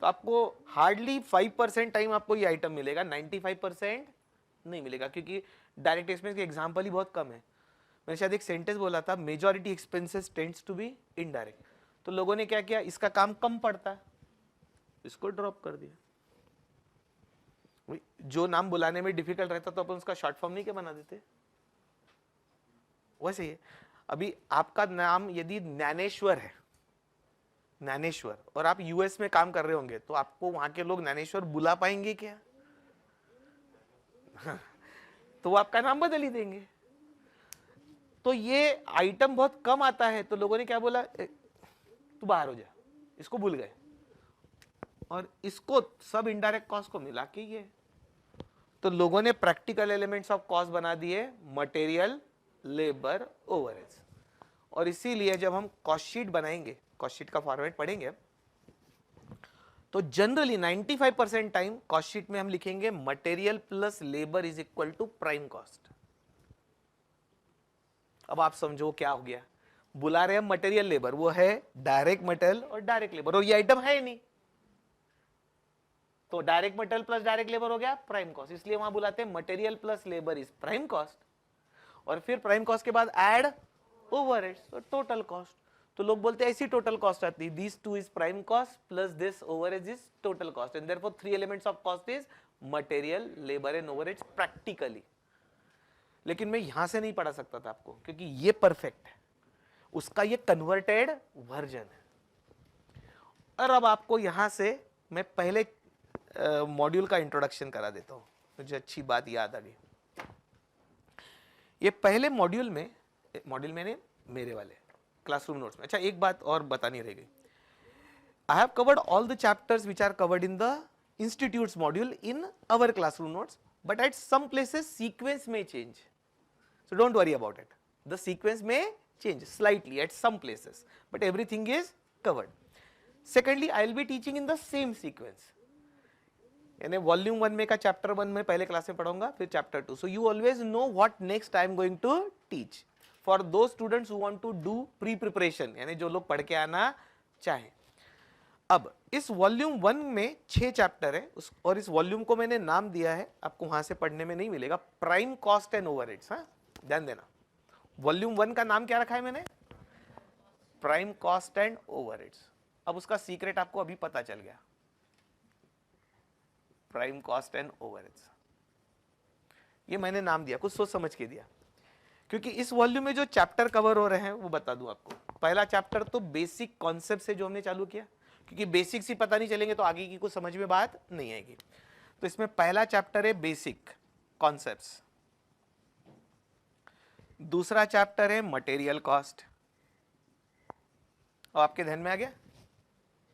तो आपको हार्डली 5% टाइम आपको ये आइटम मिलेगा, 95% नहीं मिलेगा, क्योंकि डायरेक्ट एक्सपेंस के एग्जांपल ही बहुत कम है. मैंने शायद एक सेंटेंस बोला था, majority expenses tends to be indirect. तो लोगों ने क्या किया, इसका काम कम पड़ता है, इसको ड्रॉप कर दिया. जो नाम बुलाने में डिफिकल्ट रहता तो अपन उसका शॉर्ट फॉर्म नहीं क्या बना देते, वैसे ही अभी आपका नाम यदि ज्ञानेश्वर है, ज्ञानेश्वर, और आप यूएस में काम कर रहे होंगे तो आपको वहां के लोग ज्ञानेश्वर बुला पाएंगे क्या? तो वो आपका नाम बदल ही देंगे। तो ये आइटम बहुत कम आता है, तो लोगों ने क्या बोला, तू बाहर हो जा, इसको भूल गए, और इसको सब इनडायरेक्ट कॉस्ट को मिला के ये, तो लोगों ने प्रैक्टिकल एलिमेंट्स ऑफ कॉस्ट बना दिए मटेरियल, लेबर, ओवरहेड्स। और इसीलिए जब हम कॉस्ट शीट बनाएंगे, कॉस्ट शीट का फॉर्मेट पढ़ेंगे, तो जनरली 95% टाइम कॉस्ट शीट में हम लिखेंगे material plus labour is equal to prime cost. अब आप समझो क्या हो गया, बुला रहे हैं मटेरियल लेबर, वो है डायरेक्ट मटेरियल और डायरेक्ट लेबर, और ये आइटम है ही नहीं, तो direct material plus direct labour हो गया प्राइम कॉस्ट, इसलिए वहां बुलाते हैं material plus labour is prime cost, और फिर प्राइम कॉस्ट के बाद ऐड ओवरहेड्स और टोटल कॉस्ट। तो लोग बोलते हैं ऐसी टोटल कॉस्ट आती है, this two is prime cost plus this overheads is total cost, and therefore three elements of cost is material, labour and overheads practically. लेकिन मैं यहां से नहीं पढ़ा सकता था आपको, क्योंकि ये परफेक्ट है, उसका ये कन्वर्टेड वर्जन है। और अब आपको यहां से मैं पहले मॉड्यूल का इंट्रोडक्शन करा देता हूं, मुझे अच्छी बात याद आ गई। ये पहले मॉड्यूल में मेरे वाले क्लासरूम नोट्स में, अच्छा एक बात और बतानी रह गई, I have covered all the chapters which are covered in the institute's module in our classroom notes, but at some places sequence may change, so don't worry about it, the sequence may change slightly at some places, but everything is covered. Secondly, I will be teaching in the same sequence, यानी volume 1 में का chapter 1 में पहले class में पढ़ाऊंगा, फिर chapter 2, so you always know what next I am going to teach for those students who want to do pre preparation, यानी जो लोग पढ़ के आना चाहें। अब इस वॉल्यूम 1 में 6 चैप्टर है, और इस वॉल्यूम को मैंने नाम दिया है, आपको वहां से पढ़ने में नहीं मिलेगा, प्राइम कॉस्ट एंड ओवरहेड्स। हाँ, ध्यान देना, वॉल्यूम 1 का नाम क्या रखा है मैंने, प्राइम कॉस्ट एंड ओवरहेड्स। अब उसका सीक्रेट आपको अभी पता चल गया, प्राइम कॉस्ट एंड ओवरहेड्स, ये मैंने नाम दिया, कुछ सोच समझ के दिया, क्योंकि इस वॉल्यूम में जो चैप्टर कवर हो रहे हैं वो बता दूं आपको। पहला चैप्टर तो बेसिक कॉन्सेप्ट से जो हमने चालू किया, क्योंकि बेसिक्स ही पता नहीं चलेंगे तो आगे की कुछ समझ में बात नहीं आएगी, तो इसमें पहला चैप्टर है बेसिक कॉन्सेप्ट्स, दूसरा चैप्टर है मटेरियल कॉस्ट, और आपके ध्यान में आ गया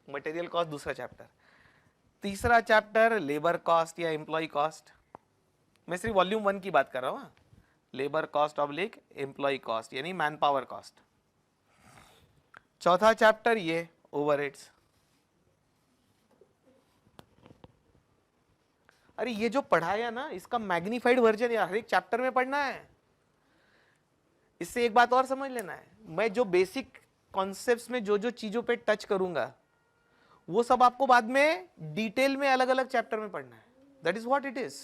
मटेरियल कॉस्ट दूसरा चैप्टर, तीसरा चैप्टर लेबर कॉस्ट या एम्प्लॉय कॉस्ट, मैं सिर्फ वॉल्यूम 1 की बात कर रहा हूं, labour cost oblique employ cost यानी मैन पावर कॉस्ट, चौथा चैप्टर ये ओवरहेड्स। अरे ये जो पढ़ाया ना, इसका मैग्नीफाइड वर्जन हर एक चैप्टर में पढ़ना है। इससे एक बात और समझ लेना है, मैं जो बेसिक कॉन्सेप्ट्स में जो जो चीजों पे टच करूंगा वो सब आपको बाद में डिटेल में अलग अलग चैप्टर में पढ़ना है, that is what it is.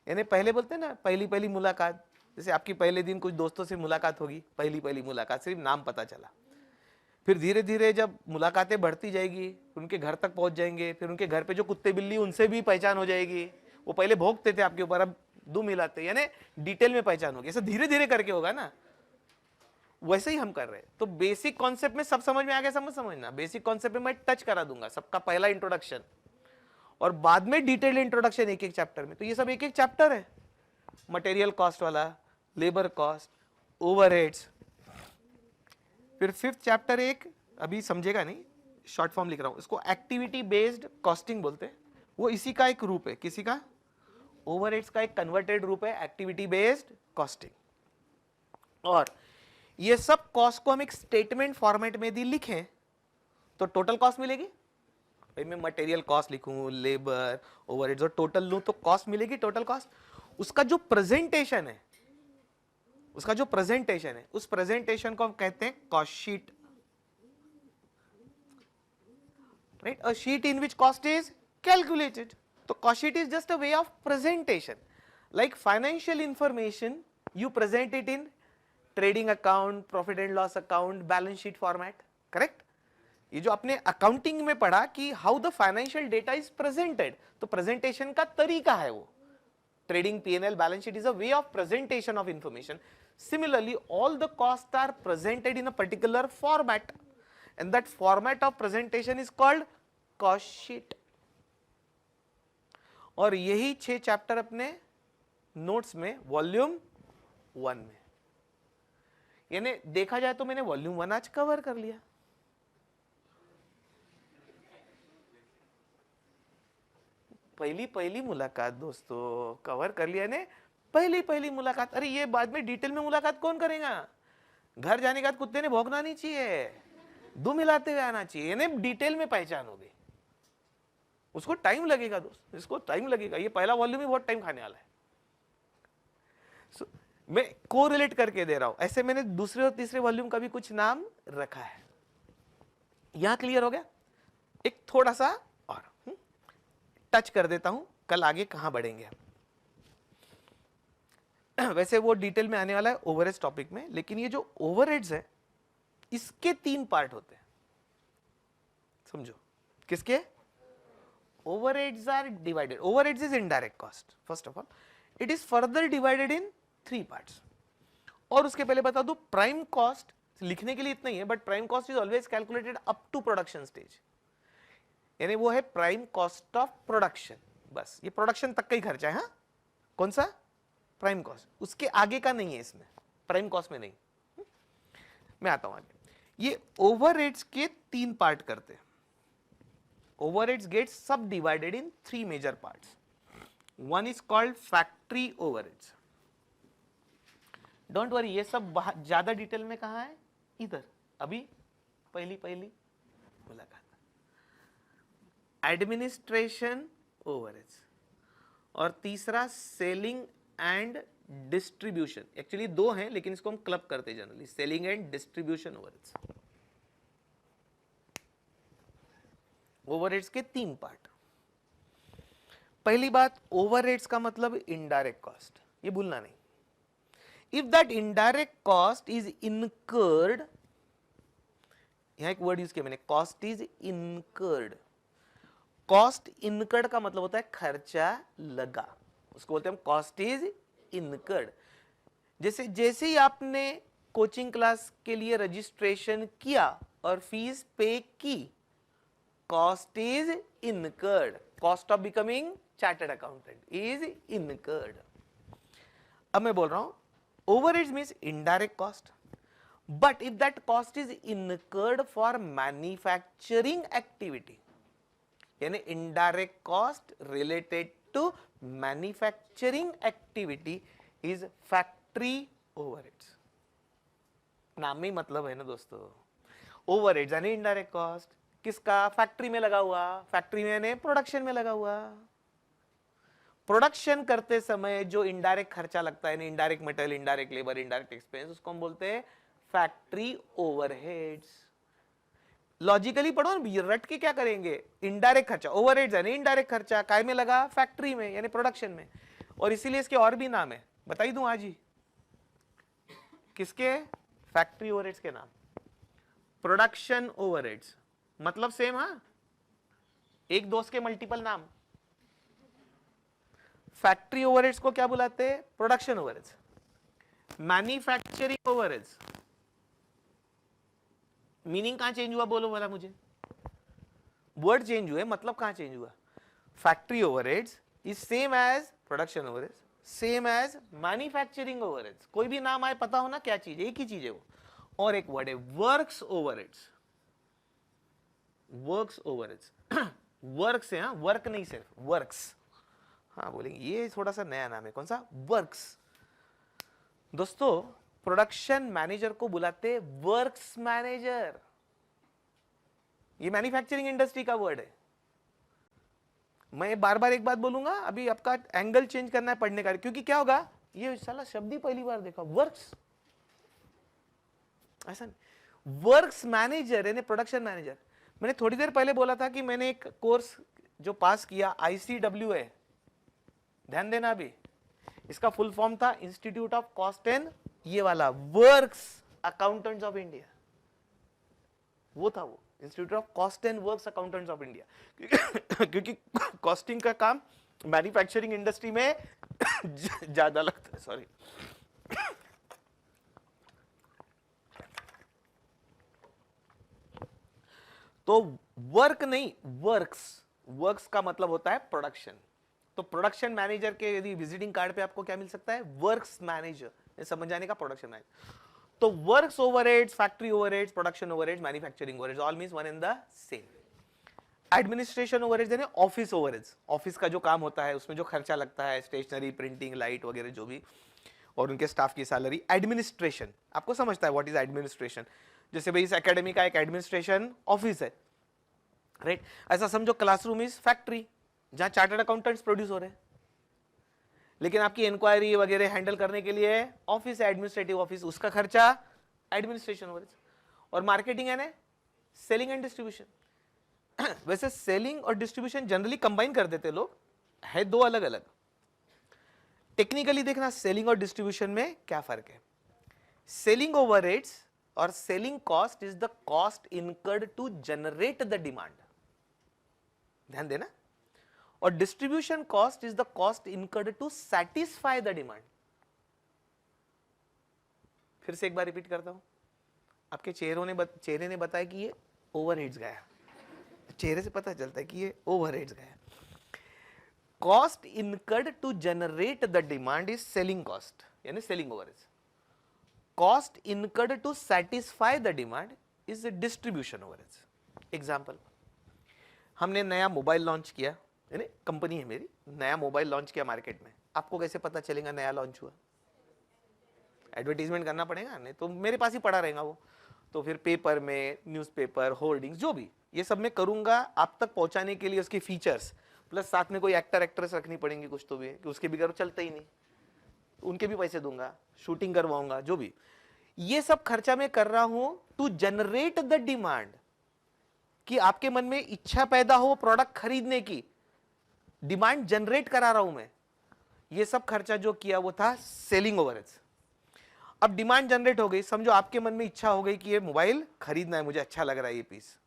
यानी पहले बोलते हैं ना पहली पहली मुलाकात, जैसे आपकी पहले दिन कुछ दोस्तों से मुलाकात होगी, पहली पहली मुलाकात सिर्फ नाम पता चला, फिर धीरे धीरे जब मुलाकातें बढ़ती जाएगी, उनके घर तक पहुंच जाएंगे, फिर उनके घर पे जो कुत्ते बिल्ली उनसे भी पहचान हो जाएगी, वो पहले भौंकते थे आपके ऊपर, अब दो मिलाते, यानी डिटेल में पहचान होगी, ऐसे धीरे धीरे करके होगा ना, वैसे ही हम कर रहे हैं। तो बेसिक कॉन्सेप्ट में सब समझ में आ गया, समझना, बेसिक कॉन्सेप्ट में मैं टच करा दूंगा, सबका पहला इंट्रोडक्शन, और बाद में डिटेल्ड इंट्रोडक्शन एक एक चैप्टर में। तो ये सब एक एक चैप्टर है, मटेरियल कॉस्ट वाला, लेबर कॉस्ट, ओवरहेड्स, फिर फिफ्थ चैप्टर एक अभी समझेगा नहीं, शॉर्ट फॉर्म लिख रहा हूं, इसको एक्टिविटी बेस्ड कॉस्टिंग बोलते हैं, वो इसी का एक रूप है, किसी का, ओवरहेड्स का एक कन्वर्टेड रूप है एक्टिविटी बेस्ड कॉस्टिंग। और ये सब कॉस्ट को हम एक स्टेटमेंट फॉर्मेट में यदि लिखें तो टोटल कॉस्ट मिलेगी। भाई मैं मटेरियल कॉस्ट लिखूं, लेबर, ओवरहेड्स और टोटल लूं तो कॉस्ट मिलेगी, टोटल कॉस्ट। उसका जो प्रेजेंटेशन है, उस प्रेजेंटेशन को हम कहते हैं cost sheet, right, a sheet in which cost is calculated. तो cost sheet is just a way of presentation, like financial information you present it in trading account, profit and loss account, balance sheet format, correct. ये जो आपने accounting में पढ़ा कि how the financial data is presented, तो presentation का तरीका है वो. Trading P&L balance sheet is a way of presentation of information. Similarly, all the costs are presented in a particular format, and that format of presentation is called cost sheet. और यही 6 chapter अपने notes में volume 1 में, यानी देखा जाए तो मैंने वॉल्यूम 1 आज कवर कर लिया. पहली मुलाकात दोस्तों कवर कर लिया ने. पहली मुलाकात, अरे ये बाद में डिटेल में मुलाकात कौन करेगा? घर जाने के बाद कुत्ते ने भौंकना नहीं चाहिए, दुम हिलाते हुए आना चाहिए, यानी डिटेल में पहचानोगे. उसको टाइम लगेगा दोस्त, इसको टाइम लगेगा. ये पहला वॉल्यूम ही बहुत टाइम खाने वाला है. मैं को रिलेट करके दे रहा हूं. ऐसे मैंने दूसरे और तीसरे वॉल्यूम का भी कुछ नाम रखा है. यहां क्लियर हो गया? एक थोड़ा सा और टच कर देता हूं, कल आगे कहां बढ़ेंगे हम. वैसे वो डिटेल में आने वाला है ओवरहेड्स टॉपिक में, लेकिन ये जो ओवरहेड्स है इसके 3 पार्ट होते हैं. समझो किसके? overheads are divided. Overheads is indirect cost. First of all, it is further divided in 3 parts. और उसके पहले बता दूं, प्राइम कॉस्ट लिखने के लिए इतना ही है, but prime cost is always calculated up to production stage, यानी वो है प्राइम कॉस्ट ऑफ प्रोडक्शन. बस ये प्रोडक्शन तक का ही खर्चा है. हाँ, कौन सा? Prime cost. उसके आगे का नहीं है इसमें, प्राइम कॉस्ट में नहीं. मैं आता हूं आगे. ये ओवरहेड्स के 3 पार्ट करते हैं. Overheads get subdivided in 3 major parts. One is called factory overheads. Don't worry, ये सब ज्यादा डिटेल में कहाँ है? इधर. अभी पहली मुलाकात. एडमिनिस्ट्रेशन ओवरहेड्स और तीसरा सेलिंग एंड डिस्ट्रीब्यूशन. एक्चुअली 2 हैं लेकिन इसको हम क्लब करते हैं generally. Selling and distribution overheads. Overheads के 3 पार्ट. पहली बात, ओवरहेड्स का मतलब इनडायरेक्ट कॉस्ट, ये भूलना नहीं. If that indirect cost is incurred, यहां एक वर्ड यूज किया मैंने, cost is incurred. Cost incurred का मतलब होता है खर्चा लगा, उसको बोलते हैं कॉस्ट इज इनकर्ड. जैसे ही आपने कोचिंग क्लास के लिए रजिस्ट्रेशन किया और फीस पे की, cost is incurred. Cost of becoming chartered accountant is incurred. अब मैं बोल रहा हूं, overheads means indirect cost, but if that cost is incurred for manufacturing activity, यानी indirect cost related to manufacturing activity is factory overheads. नाम में मतलब है ना दोस्तों, overheads यानी indirect cost. किसका? फैक्ट्री में लगा हुआ. फैक्ट्री में यानी प्रोडक्शन में लगा हुआ. प्रोडक्शन करते समय जो इनडायरेक्ट खर्चा लगता है, indirect material, indirect labour, indirect expense, उसको हम बोलते हैं फैक्ट्री ओवरहेड्स. लॉजिकली पढ़ो, रट के क्या करेंगे? इनडायरेक्ट खर्चा, ओवरहेड्स यानी इनडायरेक्ट खर्चा, काय में लगा? फैक्ट्री में यानी प्रोडक्शन में. और इसीलिए इसके और भी नाम है, बता ही दूं आज ही. किसके? फैक्ट्री ओवरहेड्स के नाम. प्रोडक्शन ओवरहेड्स मतलब सेम. हाँ, एक दोस्त के मल्टीपल नाम. फैक्ट्री ओवरहेड्स को क्या बुलाते हैं? Production overheads. Manufacturing overheads, meaning कहां चेंज हुआ? बोलो वाला मुझे. वर्ड चेंज हुए, मतलब कहां चेंज हुआ? Factory overheads is same as production overheads, same as manufacturing overheads. कोई भी नाम आए पता हो ना क्या चीज, एक ही चीज है वो. और एक वर्ड है works overheads. Works overheads, works है, वर्क नहीं सिर्फ वर्क्स. हाँ बोलेंगे ये थोड़ा सा नया नाम है. कौन सा? वर्क्स. दोस्तों प्रोडक्शन मैनेजर को बुलाते वर्क्स मैनेजर. ये मैन्युफैक्चरिंग इंडस्ट्री का वर्ड है. मैं बार बार एक बात बोलूंगा, अभी आपका एंगल चेंज करना है पढ़ने का, क्योंकि क्या होगा, ये साला शब्द ही पहली बार देखा, वर्क्स. ऐसा नहीं, वर्क्स मैनेजर यानी प्रोडक्शन मैनेजर. मैंने थोड़ी देर पहले बोला था कि मैंने एक कोर्स जो पास किया ICWA, ध्यान देना. अभी इसका फुल फॉर्म था इंस्टीट्यूट ऑफ कॉस्ट एंड, ये वाला वर्क्स अकाउंटेंट्स ऑफ इंडिया, वो था वो. Institute of cost and works accountants of India, क्योंकि कॉस्टिंग का काम मैन्युफैक्चरिंग इंडस्ट्री में ज्यादा लगता है, सॉरी। तो वर्क नहीं, वर्क्स, वर्क्स का मतलब होता है प्रोडक्शन। तो प्रोडक्शन मैनेजर के यदि विजिटिंग कार्ड पे आपको क्या मिल सकता है, वर्क्स मैनेजर, समझ जाने का, प्रोडक्शन मैनेजर। तो works overheads, factory overheads, production overheads, manufacturing overheads, all means one and the same. Administration overheads यानी ऑफिस ओवरहेड्स, ऑफिस का जो काम होता है उसमें जो खर्चा लगता है, स्टेशनरी, प्रिंटिंग, लाइट वगैरह जो भी, और उनके स्टाफ की सैलरी। एडमिनिस्ट्रेशन आपको समझता है व्हाट इज एडमिनिस्ट्रेशन, जैसे भाई इस एकेडमी का एक एडमिनिस्ट्रेशन ऑफिस है, राइट। ऐसा समझो क्लासरूम इज फैक्ट्री जहां चार्टर्ड अकाउंटेंट्स प्रोड्यूस हो रहे हैं, लेकिन आपकी इंक्वायरी वगैरह हैंडल करने के लिए ऑफिस है, एडमिनिस्ट्रेटिव ऑफिस, उसका खर्चा एडमिनिस्ट्रेशन ओवरहेड्स। और मार्केटिंग है ना, सेलिंग एंड डिस्ट्रीब्यूशन। वैसे सेलिंग और डिस्ट्रीब्यूशन जनरली कंबाइन कर देते लोग, है दो अलग अलग। टेक्निकली देखना सेलिंग और डिस्ट्रीब्यूशन में क्या फर्क है। सेलिंग ओवरहेड्स और selling cost is the cost incurred to generate the demand, ध्यान देना। और distribution cost is the cost incurred to satisfy the demand. फिर से एक बार रिपीट करता हूं, आपके चेहरे ने बताया कि ये ओवरहेड्स गया, चेहरे से पता चलता है कि ये ओवरहेड्स गया। Cost incurred to generate the demand is selling cost, यानी selling overheads. Cost incurred to satisfy the demand is distribution overheads. Example, हमने नया मोबाइल लॉन्च किया, यानी कंपनी है मेरी, नया मोबाइल लॉन्च किया मार्केट में। आपको कैसे पता चलेगा नया लॉन्च हुआ? एडवर्टीजमेंट करना पड़ेगा, नहीं तो मेरे पास ही पड़ा रहेगा वो। तो फिर पेपर में, न्यूज़पेपर, होर्डिंग्स, जो भी, ये सब मैं करूंगा आप तक पहुंचाने के लिए, उसके फीचर्स प्लस साथ में कोई एक्टर एक्ट्रेस रखनी पड़ेंगी कुछ तो भी, कि उसके बिगैर चलता ही नहीं, उनके भी पैसे दूंगा, शूटिंग करवाऊंगा, जो भी। ये सब खर्चा मैं कर रहा हूं टू जनरेट द डिमांड, कि आपके मन में इच्छा पैदा हो प्रोडक्ट खरीदने की, डिमांड जनरेट करा रहा हूं मैं। ये सब खर्चा जो किया वो था सेलिंग ओवरहेड्स। अब डिमांड जनरेट हो गई, समझो आपके मन में इच्छा हो गई कि ये मोबाइल खरीदना है, मुझे अच्छा लग रहा है ये पीस।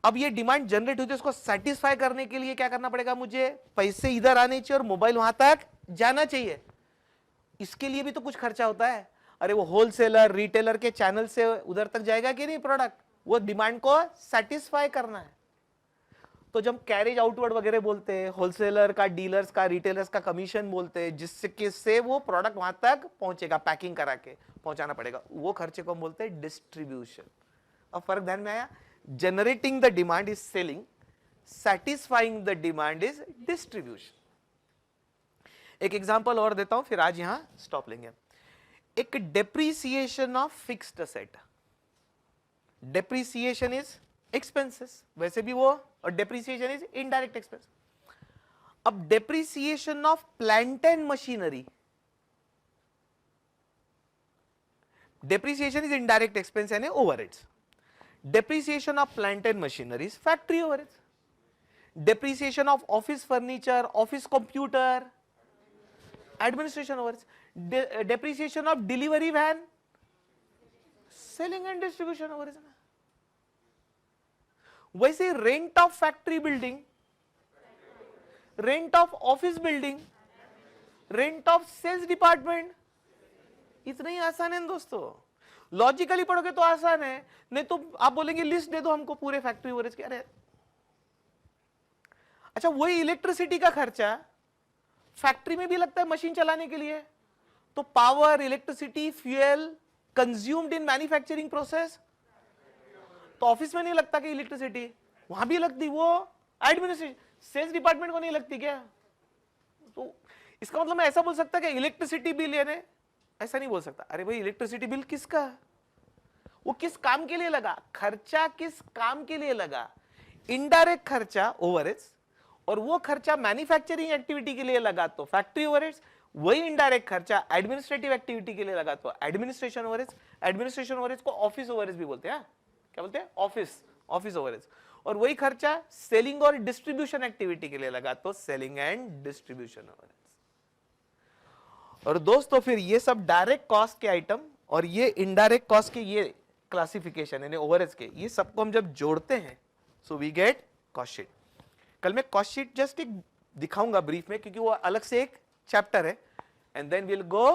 अब ये डिमांड जनरेट हुई, इसको सेटिस्फाई करने के लिए क्या करना पड़ेगा, मुझे पैसे इधर आने चाहिए और मोबाइल वहां तक जाना चाहिए। इसके लिए भी तो कुछ खर्चा होता है। अरे वो होलसेलर, रिटेलर के चैनल से उधर तक जाएगा कि नहीं प्रोडक्ट, वो डिमांड को सेटिस्फाई करना है। तो जब कैरेज आउटवर्ड वगैरह बोलते हैं, होलसेलर का, डीलर्स का, रिटेलर्स का कमीशन बोलते हैं, जिससे वो प्रोडक्ट वहां तक पहुंचेगा, पैकिंग करा के पहुंचाना पड़ेगा, वो खर्चे को हम बोलते हैं डिस्ट्रीब्यूशन। अब फर्क ध्यान में आया? Generating the demand is selling, satisfying the demand is distribution. एक एग्जांपल और देता हूं, फिर आज यहां स्टॉप लेंगे। एक depreciation of fixed asset, depreciation is expenses, वैसे भी वो, और डेप्रीसिएशन इज इनडायरेक्ट एक्सपेंस। अब depreciation of plant and machinery, depreciation is indirect expense यानी overheads. Depreciation of plant and machinery is factory overheads. Depreciation of office furniture, office computer, administration overheads. Depreciation of delivery van, selling and distribution overheads. वैसे rent of factory building, rent of office building, rent of sales department, इतना ही आसान है दोस्तों। Logically पढ़ोगे तो आसान है, नहीं तो आप बोलेंगे लिस्ट दे दो हमको पूरे फैक्ट्री ओवरहेड्स के। अरे अच्छा, वही इलेक्ट्रिसिटी का खर्चा फैक्ट्री में भी लगता है मशीन चलाने के लिए, तो power, electricity, fuel consumed in manufacturing process, तो ऑफिस में नहीं लगता कि इलेक्ट्रिसिटी, वहां भी लगती, वो एडमिनिस्ट्रेशन, सेल्स डिपार्टमेंट को नहीं लगती क्या? तो इसका मतलब मैं ऐसा बोल सकता कि इलेक्ट्रिसिटी बिल यानी, ऐसा नहीं बोल सकता। अरे भाई इलेक्ट्रिसिटी बिल किसका, वो किस काम के लिए लगा, खर्चा किस काम के लिए लगा। इनडायरेक्ट खर्चा ओवरहेड्स, और वो खर्चा मैन्युफैक्चरिंग एक्टिविटी के लिए लगा तो फैक्ट्री ओवरहेड्स, वही इनडायरेक्ट खर्चा एडमिनिस्ट्रेटिव एक्टिविटी के लिए लगा तो एडमिनिस्ट्रेशन ओवरहेड्स। एडमिनिस्ट्रेशन ओवरहेड्स को ऑफिस ओवरहेड्स भी बोलते हैं, क्या बोलते हैं, ऑफिस ओवरहेड्स। और वही खर्चा सेलिंग और डिस्ट्रीब्यूशन एक्टिविटी के लिए लगा तो सेलिंग एंड डिस्ट्रीब्यूशन ओवरहेड्स। और दोस्तों फिर ये सब डायरेक्ट कॉस्ट के आइटम और ये इनडायरेक्ट कॉस्ट के ये क्लासिफिकेशन यानी ओवरहेड्स के, ये सबको हम जब जोड़ते हैं so we get cost sheet. कल मैं कॉस्ट शीट जस्ट एक दिखाऊंगा ब्रीफ में, क्योंकि वो अलग से एक चैप्टर है, and then will go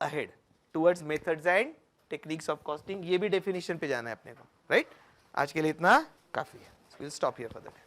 ahead towards methods and techniques of costing, ये भी डेफिनेशन पे जाना है अपने को, राइट? आज के लिए इतना काफी है, will stop here for the day.